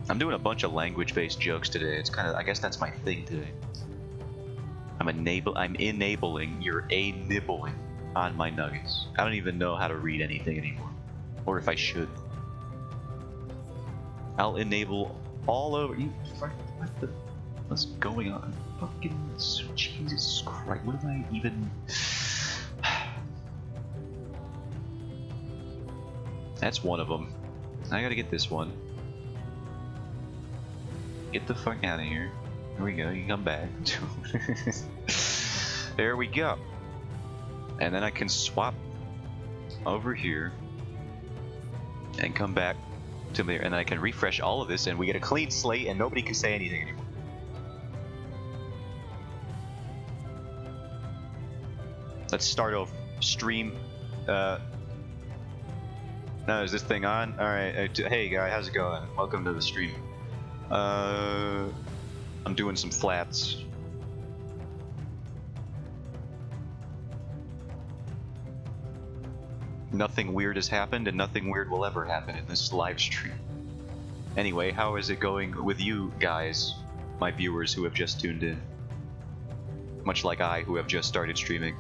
[SPEAKER 1] I'm doing a bunch of language-based jokes today. It's kind of, I guess that's my thing today. I'm enabling your nibbling on my nuggets. I don't even know how to read anything anymore, or if I should. I'll enable all over you. What's going on? Fucking Jesus Christ! What am I even? That's one of them. I gotta get this one. Get the fuck out of here. Here we go. You come back. There we go. And then I can swap over here and come back to there, and I can refresh all of this, and we get a clean slate, and nobody can say anything anymore. Let's start over. Stream. No, is this thing on? All right. Hey, guy, how's it going? Welcome to the stream. I'm doing some flats. Nothing weird has happened, and nothing weird will ever happen in this live stream. Anyway, how is it going with you guys, my viewers who have just tuned in? Much like I, who have just started streaming.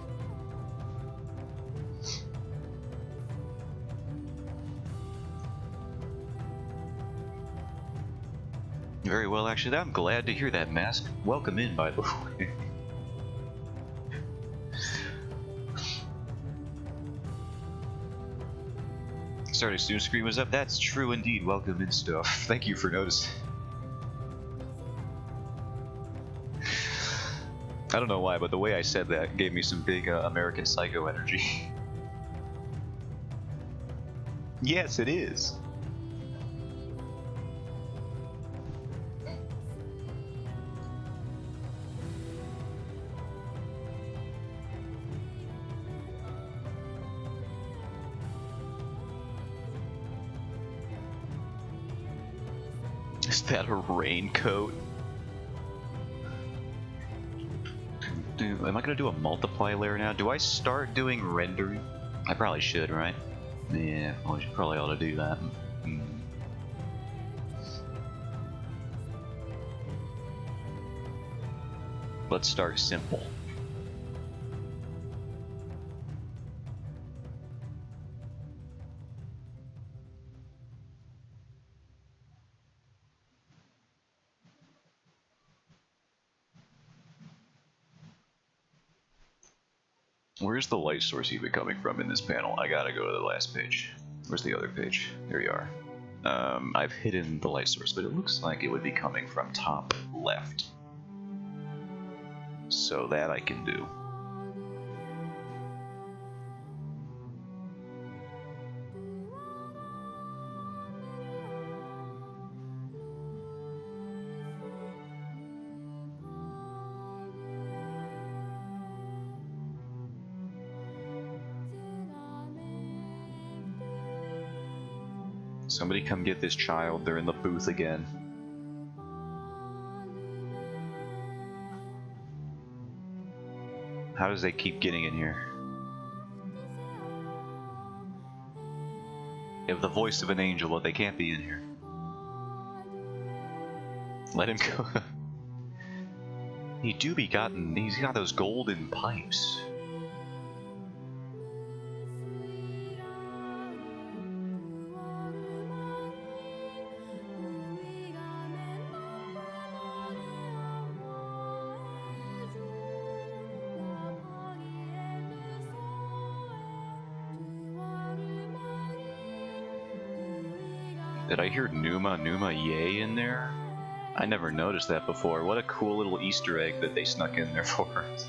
[SPEAKER 1] Very well, actually. I'm glad to hear that, Mask. Welcome in, by the way. Started soon, screen was up. That's true indeed. Welcome in, stuff. Thank you for noticing. I don't know why, but the way I said that gave me some big American Psycho energy. Yes, it is. Is that a raincoat? Am I gonna do a multiply layer now? Do I start doing rendering? I probably should, right? Yeah, I probably ought to do that. Let's start simple. Where's the light source even coming from in this panel? I gotta go to the last page. Where's the other page? There you are. I've hidden the light source, but it looks like it would be coming from top left. So that I can do. Somebody come get this child, they're in the booth again. How does they keep getting in here? They have the voice of an angel, but they can't be in here. Let him go. He's got those golden pipes. Did I hear Numa Yay in there? I never noticed that before. What a cool little Easter egg that they snuck in there for us.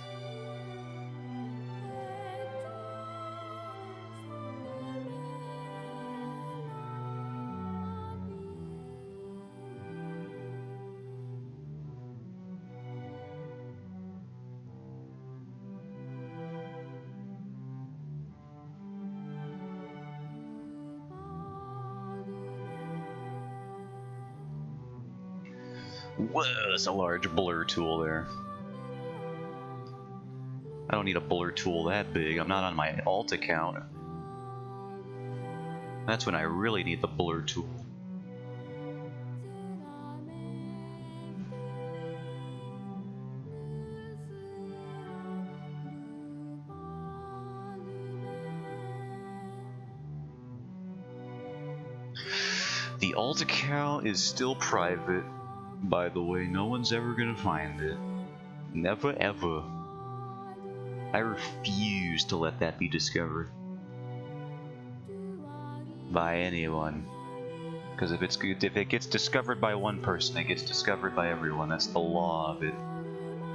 [SPEAKER 1] Whoa, that's a large blur tool there. I don't need a blur tool that big. I'm not on my alt account. That's when I really need the blur tool. The alt account is still private, by the way. No one's ever gonna find it. Never ever. I refuse to let that be discovered by anyone. Because if it gets discovered by one person, it gets discovered by everyone. That's the law of it.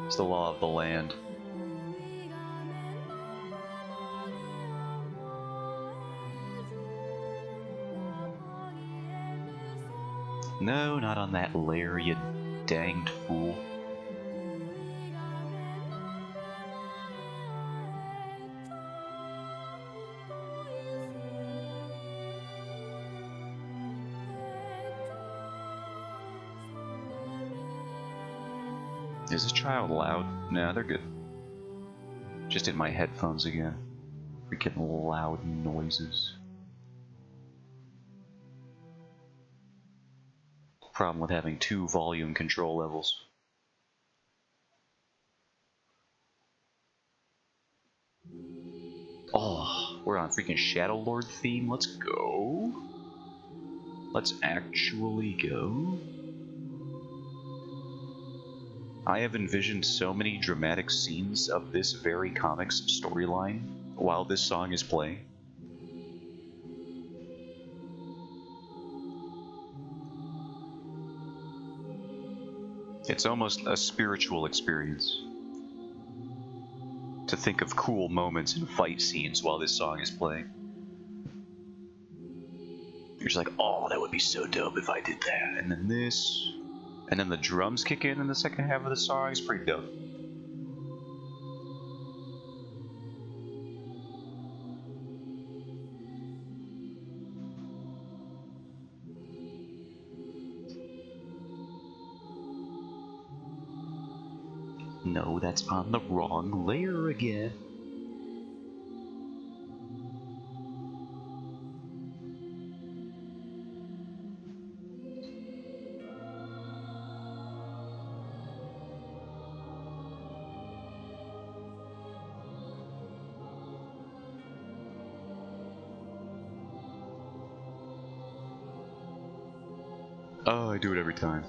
[SPEAKER 1] It's the law of the land. No, not on that layer, you danged fool. Is this child loud? Nah, they're good. Just in my headphones again. Freaking loud noises. Problem with having two volume control levels. Oh, we're on freaking Shadow Lord theme. Let's go. Let's actually go. I have envisioned so many dramatic scenes of this very comic's storyline while this song is playing. It's almost a spiritual experience to think of cool moments and fight scenes while this song is playing. You're just like, oh, that would be so dope if I did that. And then this, and then the drums kick in the second half of the song. It's pretty dope. No, that's on the wrong layer again. Oh, I do it every time.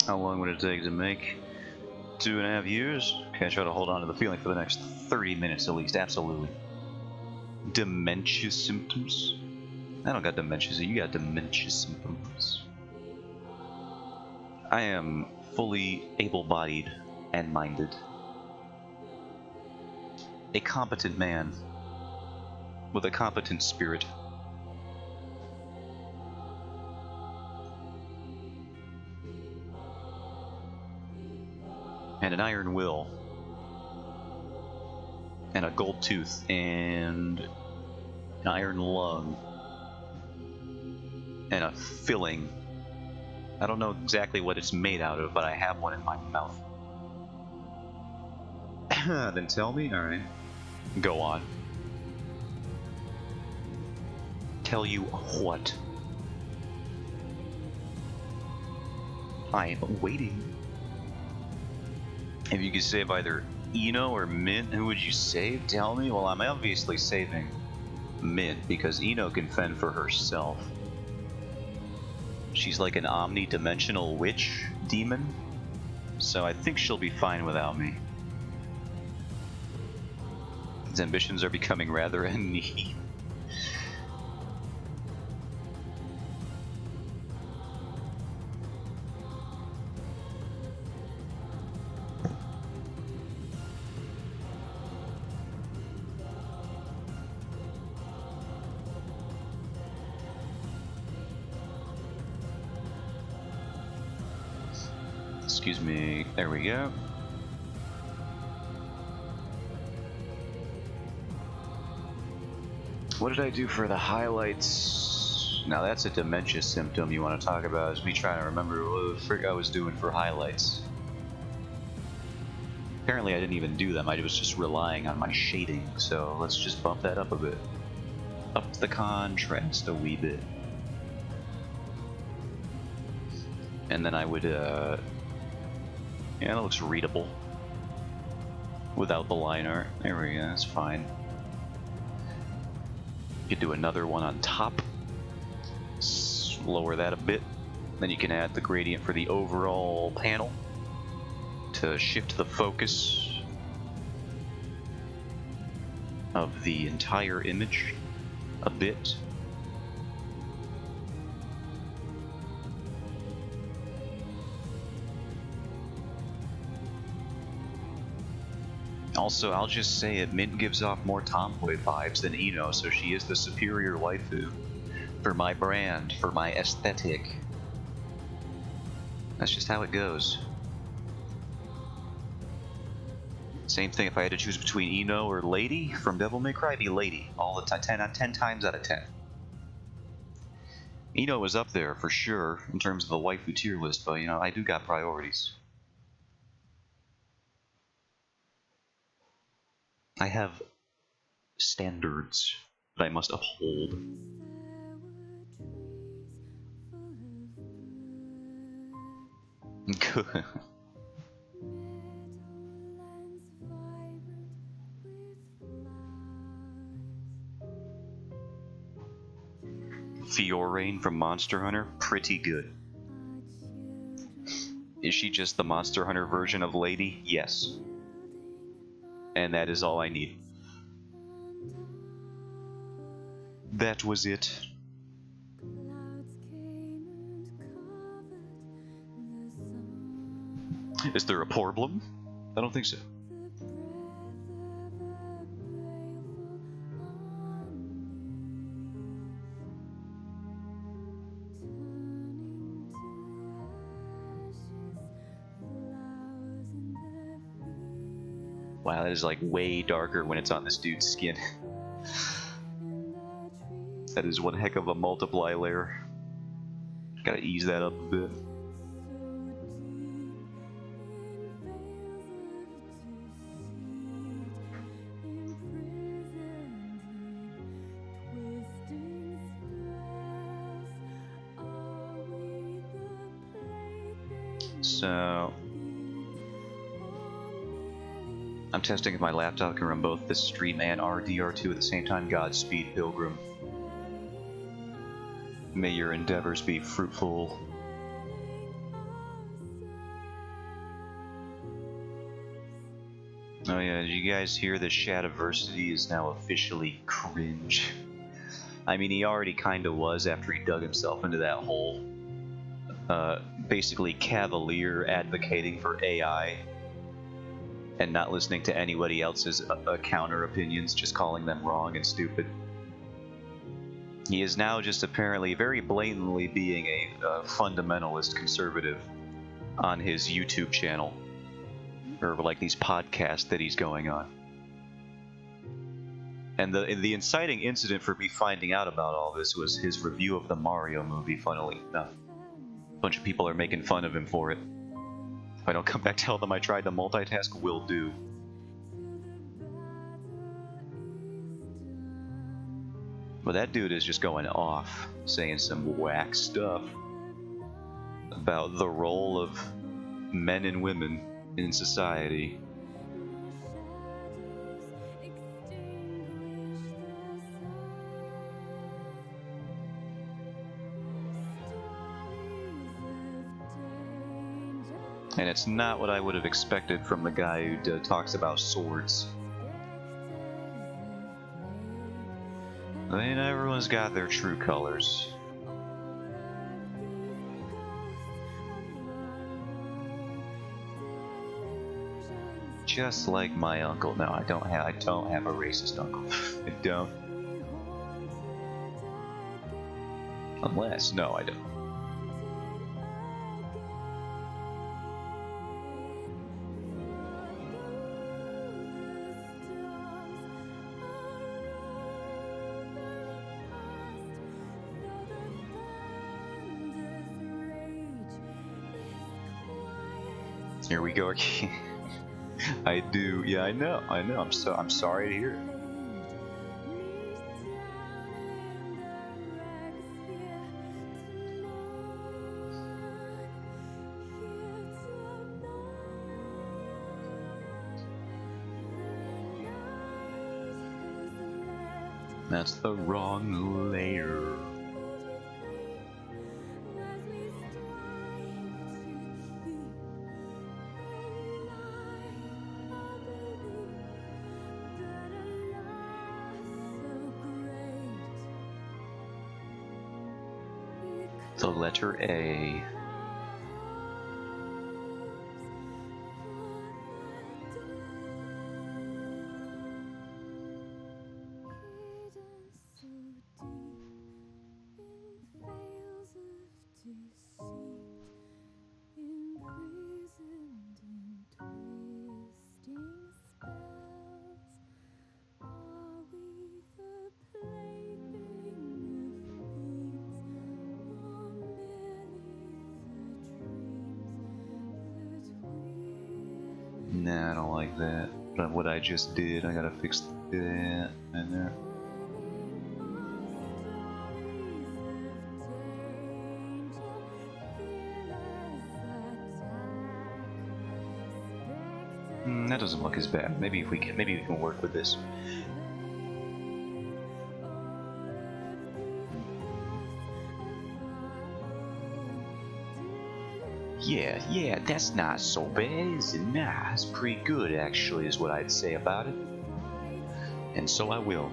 [SPEAKER 1] How long would it take to make? 2.5 years? Okay, I try to hold on to the feeling for the next 30 minutes at least, absolutely. Dementia symptoms? I don't got dementia, so you got dementia symptoms. I am fully able-bodied and minded. A competent man with a competent spirit. And an iron will. And a gold tooth. And an iron lung. And a filling. I don't know exactly what it's made out of, but I have one in my mouth. Then tell me? Alright. Go on. Tell you what? I am waiting. If you could save either Eno or Mint, who would you save? Tell me? Well, I'm obviously saving Mint, because Eno can fend for herself. She's like an omni-dimensional witch demon, so I think she'll be fine without me. His ambitions are becoming rather anemic. Excuse me, there we go. What did I do for the highlights? Now that's a dementia symptom you want to talk about, is me trying to remember what the frick I was doing for highlights. Apparently I didn't even do them, I was just relying on my shading, so let's just bump that up a bit. Up the contrast a wee bit. And then I would, yeah, that looks readable. Without the line art. There we go, that's fine. You could do another one on top. Lower that a bit. Then you can add the gradient for the overall panel to shift the focus of the entire image a bit. Also, I'll just say it, Mint gives off more tomboy vibes than Ino, so she is the superior waifu. For my brand, for my aesthetic. That's just how it goes. Same thing if I had to choose between Ino or Lady from Devil May Cry, it'd be Lady all the time, 10 times out of 10. Ino is up there for sure in terms of the waifu tier list, but you know, I do got priorities. I have standards that I must uphold. Good. Fiorane from Monster Hunter, pretty good. Is she just the Monster Hunter version of Lady? Yes. And that is all I need. That was it. Is there a problem? I don't think so. Wow, that is like way darker when it's on this dude's skin. That is one heck of a multiply layer. Gotta ease that up a bit. So I'm testing if my laptop can run both this stream and RDR2 at the same time. Godspeed, Pilgrim. May your endeavors be fruitful. Oh yeah, did you guys hear that Shadiversity is now officially cringe? I mean, he already kinda was after he dug himself into that hole. Basically cavalier advocating for AI and not listening to anybody else's counter opinions, just calling them wrong and stupid. He is now just apparently very blatantly being a fundamentalist conservative on his YouTube channel, or like these podcasts that he's going on. And the inciting incident for me finding out about all this was his review of the Mario movie, funnily enough. A bunch of people are making fun of him for it. If I don't come back, tell them I tried to multitask, will do. But that dude is just going off, saying some whack stuff about the role of men and women in society. And it's not what I would have expected from the guy who talks about swords. I mean, everyone's got their true colors. Just like my uncle. No, I don't have a racist uncle. I don't. Unless, no, I don't. Here we go again. I do. Yeah, I know. I'm sorry to hear it. That's the wrong layer. The letter A. Nah, I don't like that. But what I just did, I gotta fix that in there. That doesn't look as bad. Maybe we can work with this. Yeah, that's not so bad, is it? Nah, it's pretty good actually, is what I'd say about it. And so I will.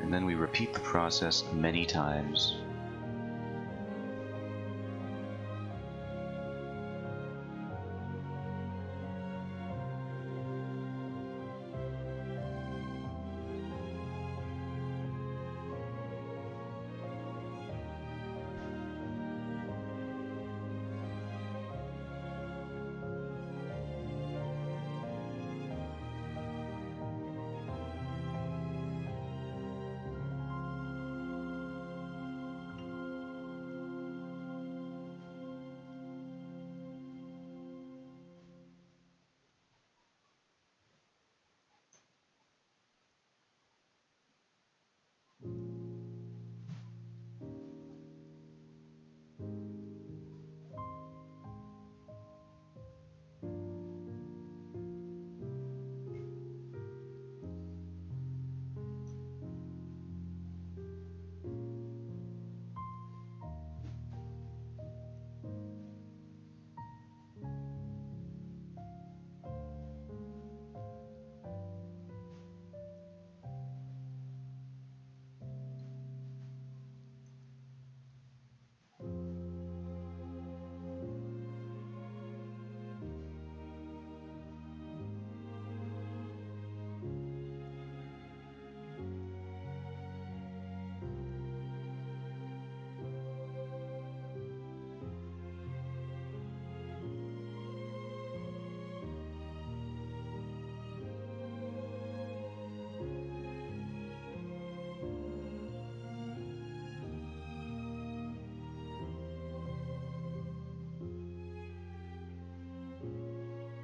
[SPEAKER 1] And then we repeat the process many times.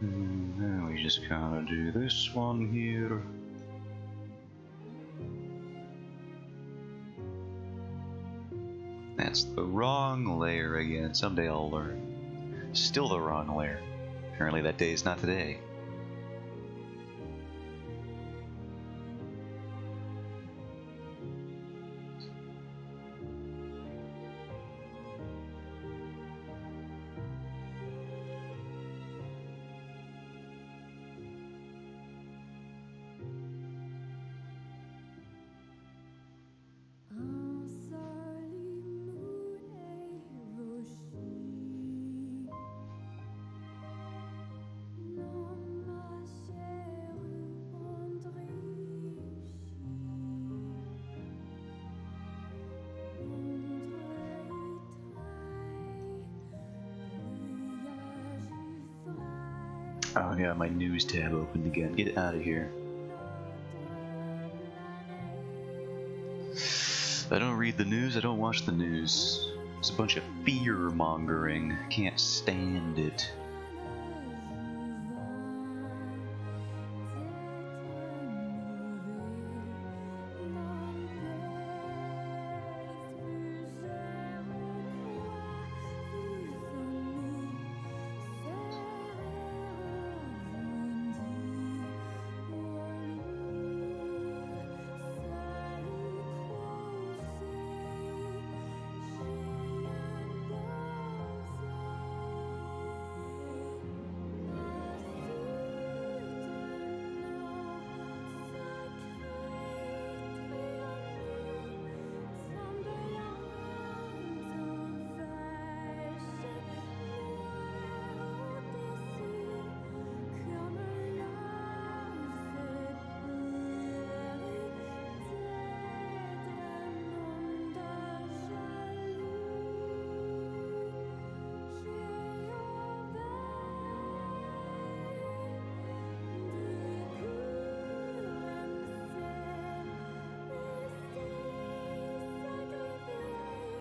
[SPEAKER 1] Now we just kinda do this one here. That's the wrong layer again. Someday I'll learn. Still the wrong layer. Apparently that day is not today. Oh yeah, my news tab opened again. Get out of here. I don't read the news, I don't watch the news. It's a bunch of fear-mongering. Can't stand it.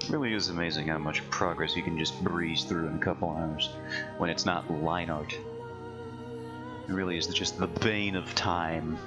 [SPEAKER 1] It really is amazing how much progress you can just breeze through in a couple hours when it's not line art. It really is just the bane of time.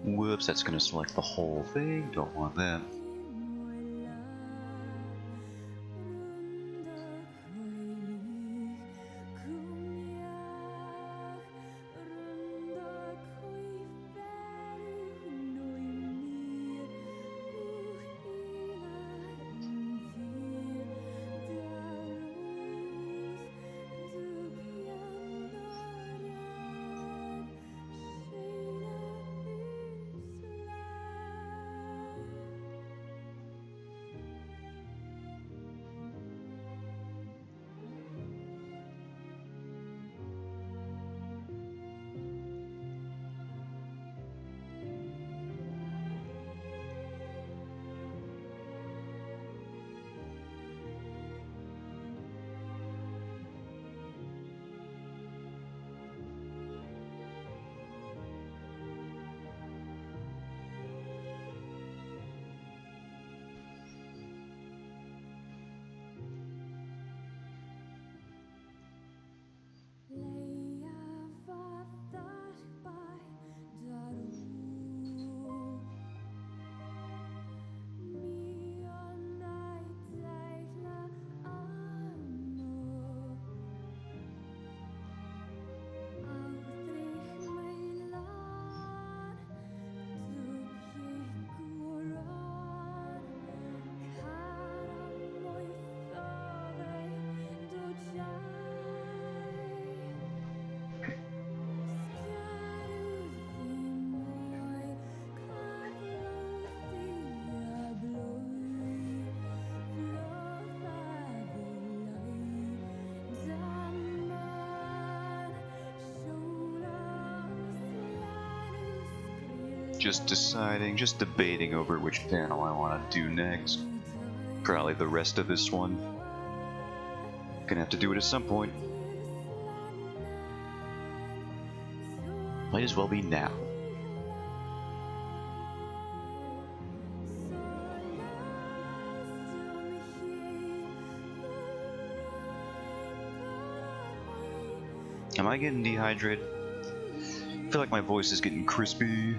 [SPEAKER 1] Whoops, that's gonna select the whole thing. Don't want that. Just deciding, just debating over which panel I want to do next. Probably the rest of this one. Gonna have to do it at some point. Might as well be now. Am I getting dehydrated? I feel like my voice is getting crispy.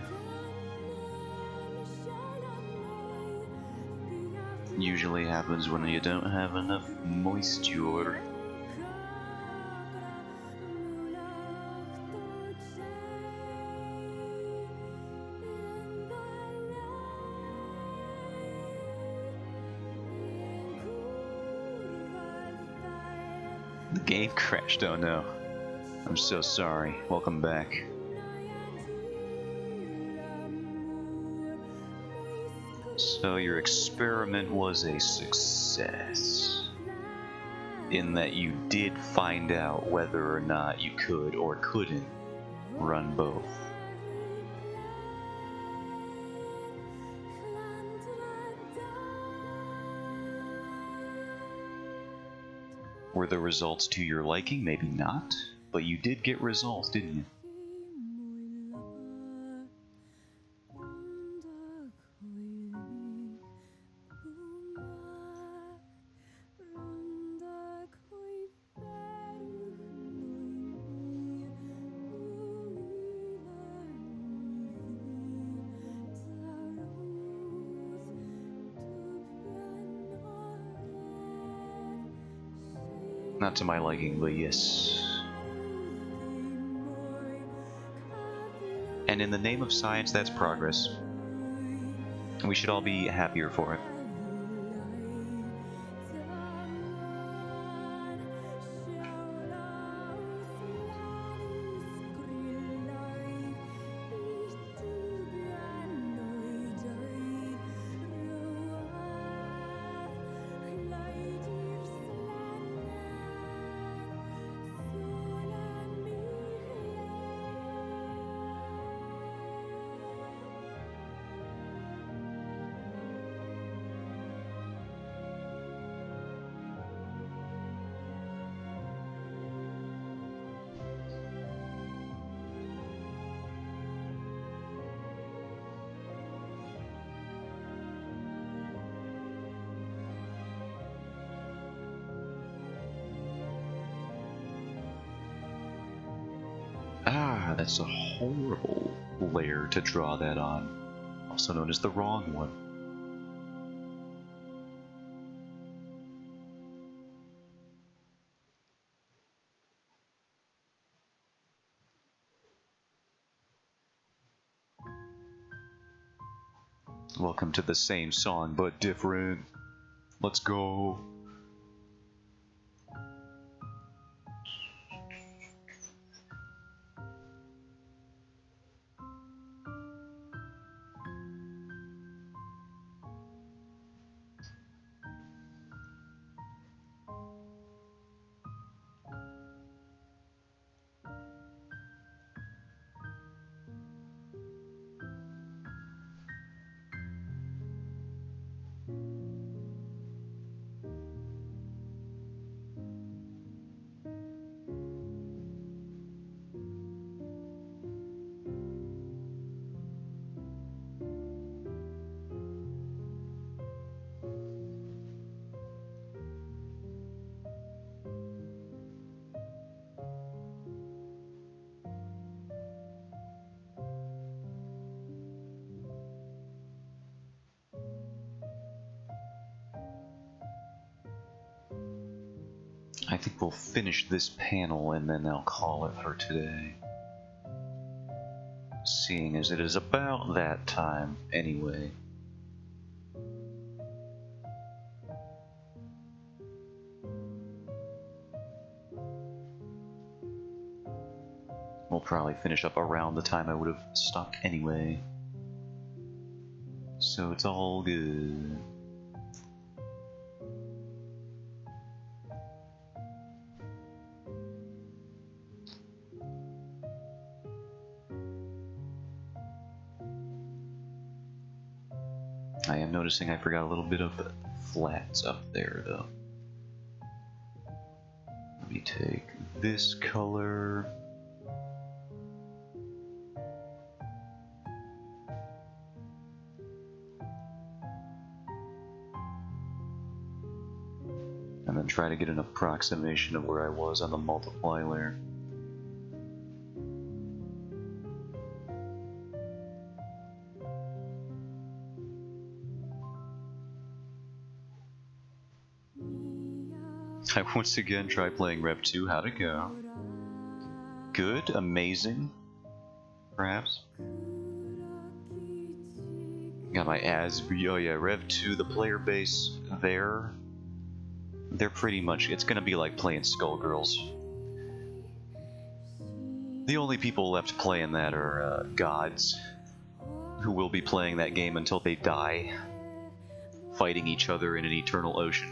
[SPEAKER 1] Usually happens when you don't have enough moisture. The game crashed, oh no. I'm so sorry. Welcome back. So your experiment was a success. In that you did find out whether or not you could or couldn't run both. Were the results to your liking? Maybe not. But you did get results, didn't you? Not to my liking, but yes. And in the name of science, that's progress. And we should all be happier for it. Ah, that's a horrible layer to draw that on, also known as the wrong one. Welcome to the same song, but different. Let's go. I think we'll finish this panel and then I'll call it for today. Seeing as it is about that time anyway. We'll probably finish up around the time I would have stopped anyway. So it's all good. I am noticing I forgot a little bit of the flats up there, though. Let me take this color. And then try to get an approximation of where I was on the multiply layer. I once again tried playing Rev 2. How'd it go? Good? Amazing? Perhaps? Got my ASB. Oh yeah, Rev 2, the player base there. They're pretty much, it's gonna be like playing Skullgirls. The only people left playing that are gods, who will be playing that game until they die, fighting each other in an eternal ocean.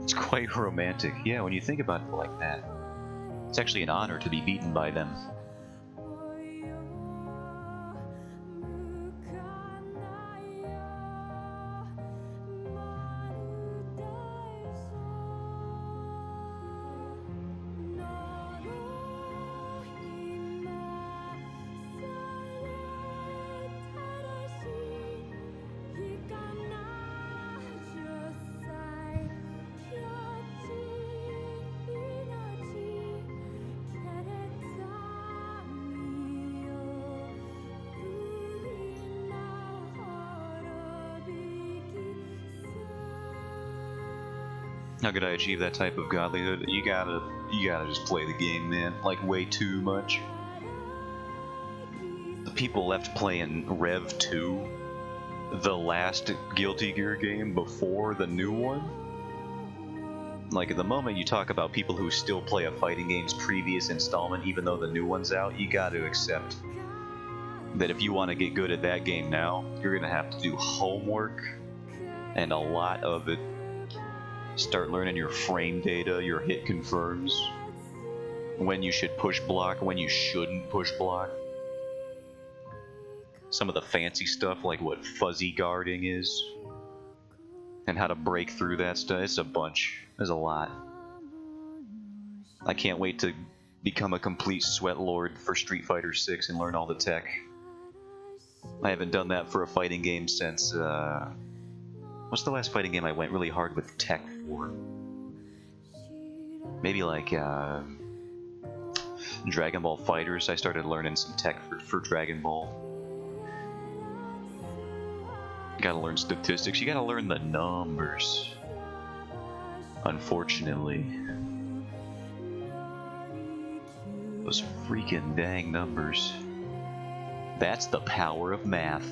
[SPEAKER 1] It's quite romantic. Yeah, when you think about it like that, it's actually an honor to be beaten by them. How could I achieve that type of godlyhood? You gotta just play the game, man. Like, way too much. The people left playing Rev 2, the last Guilty Gear game before the new one. Like, at the moment you talk about people who still play a fighting game's previous installment, even though the new one's out, you gotta accept that if you want to get good at that game now, you're gonna have to do homework, and a lot of it. Start learning your frame data, your hit confirms, when you should push block, when you shouldn't push block. Some of the fancy stuff, like what fuzzy guarding is, and how to break through that stuff. It's a bunch. There's a lot. I can't wait to become a complete sweat lord for Street Fighter 6 and learn all the tech. I haven't done that for a fighting game since, what's the last fighting game I went really hard with tech for? Maybe like Dragon Ball Fighters. I started learning some tech for Dragon Ball. You gotta learn statistics. You gotta learn the numbers. Unfortunately. Those freaking dang numbers. That's the power of math.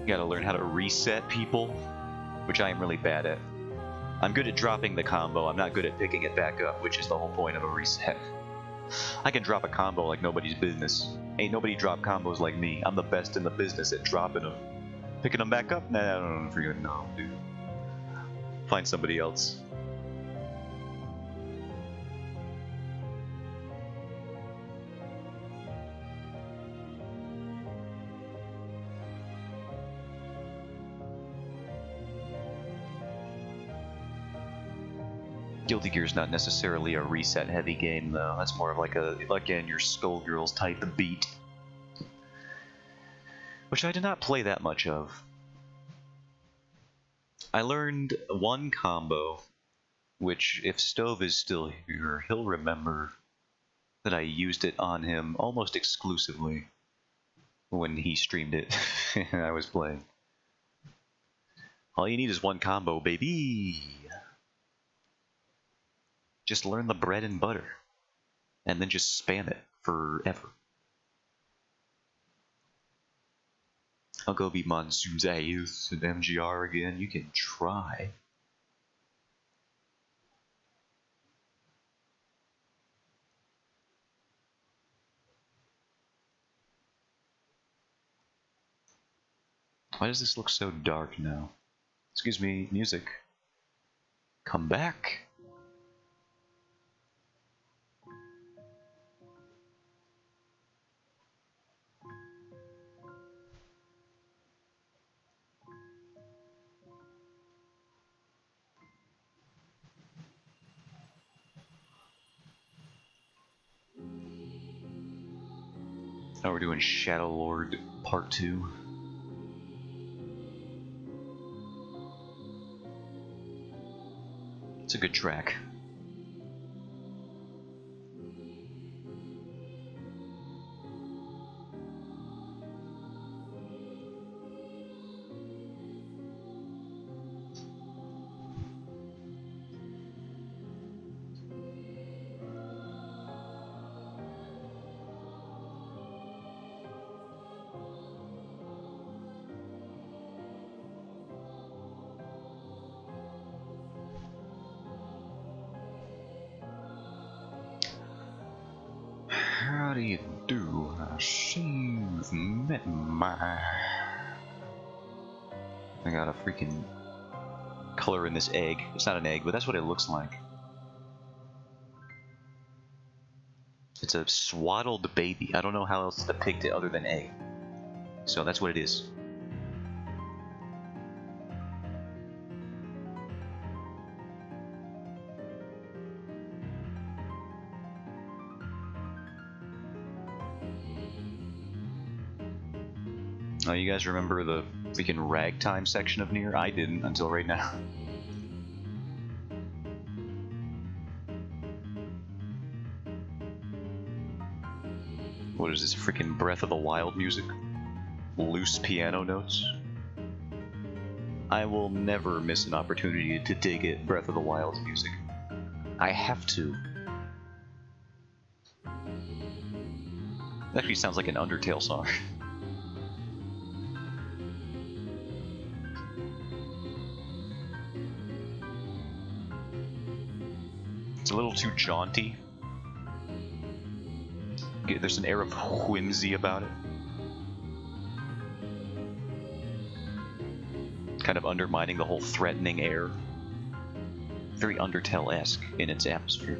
[SPEAKER 1] You gotta learn how to reset people, which I am really bad at. I'm good at dropping the combo, I'm not good at picking it back up, which is the whole point of a reset. I can drop a combo like nobody's business. Ain't nobody drop combos like me. I'm the best in the business at dropping them. Picking them back up? Nah, I don't know, forget it. No, dude. Find somebody else. Guilty Gear's not necessarily a reset-heavy game, though. That's more of like a, again, your Skullgirls type of beat. Which I did not play that much of. I learned one combo, which, if Stove is still here, he'll remember that I used it on him almost exclusively when he streamed it and I was playing. All you need is one combo, baby! Just learn the bread and butter, and then just spam it forever. I'll go be Monsoon's ace and MGR again. You can try. Why does this look so dark now? Excuse me, music. Come back. Now we're doing Shadow Lord Part 2. It's a good track. How do you do? I see you've met my... I got a freaking color in this egg. It's not an egg, but that's what it looks like. It's a swaddled baby. I don't know how else to depict it other than egg. So that's what it is. Oh, you guys remember the freaking ragtime section of Nier? I didn't until right now. What is this freaking Breath of the Wild music? Loose piano notes? I will never miss an opportunity to dig at Breath of the Wild's music. I have to. It actually sounds like an Undertale song. It's a little too jaunty. There's an air of whimsy about it. Kind of undermining the whole threatening air. Very Undertale-esque in its atmosphere.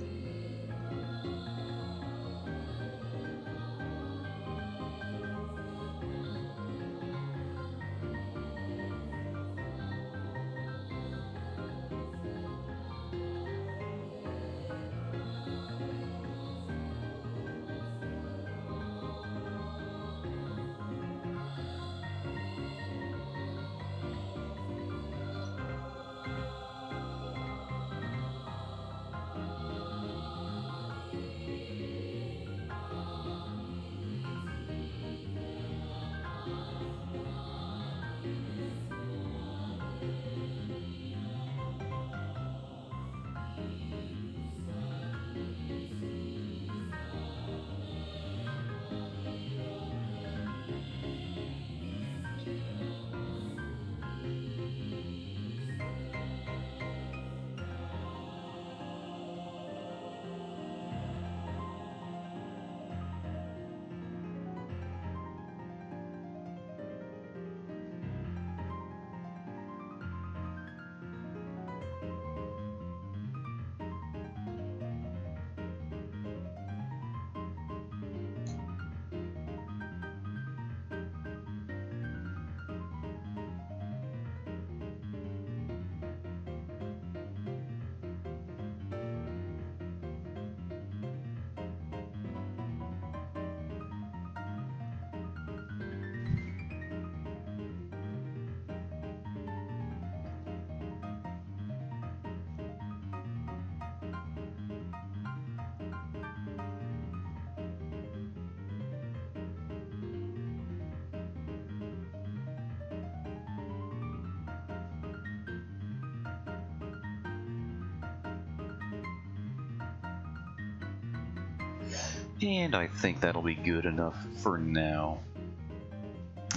[SPEAKER 1] And I think that'll be good enough for now.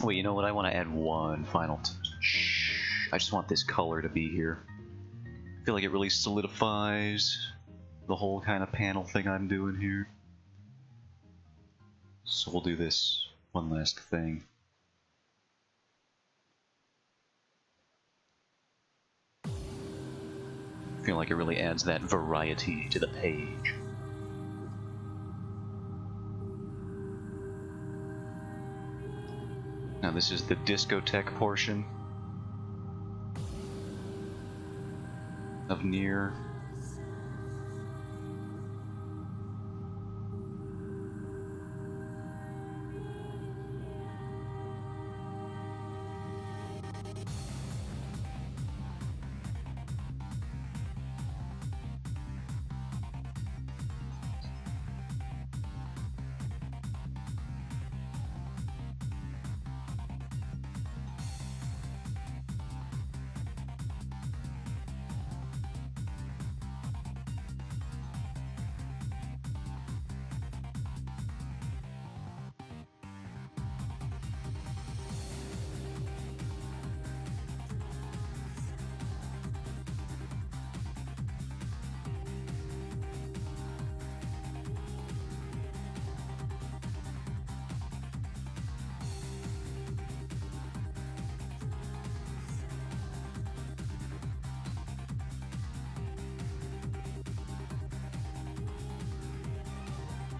[SPEAKER 1] Wait, you know what? I want to add one final touch. I just want this color to be here. I feel like it really solidifies the whole kind of panel thing I'm doing here. So we'll do this one last thing. I feel like it really adds that variety to the page. Now this is the discotheque portion of Nier.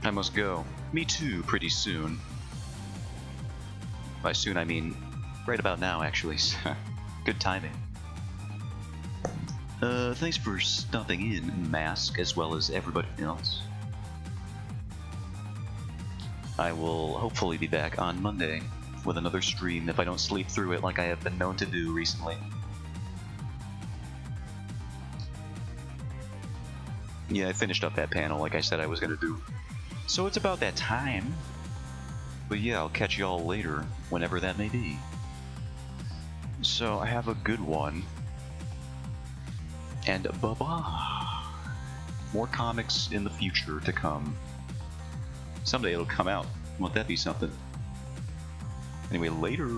[SPEAKER 1] I must go. Me too, pretty soon. By soon I mean right about now, actually. Good timing. Thanks for stopping in, Mask, as well as everybody else. I will hopefully be back on Monday with another stream if I don't sleep through it like I have been known to do recently. Yeah, I finished up that panel like I said I was gonna do. So it's about that time. But yeah, I'll catch y'all later, whenever that may be. So I have a good one. And bye-bye. More comics in the future to come. Someday it'll come out. Won't that be something? Anyway, later.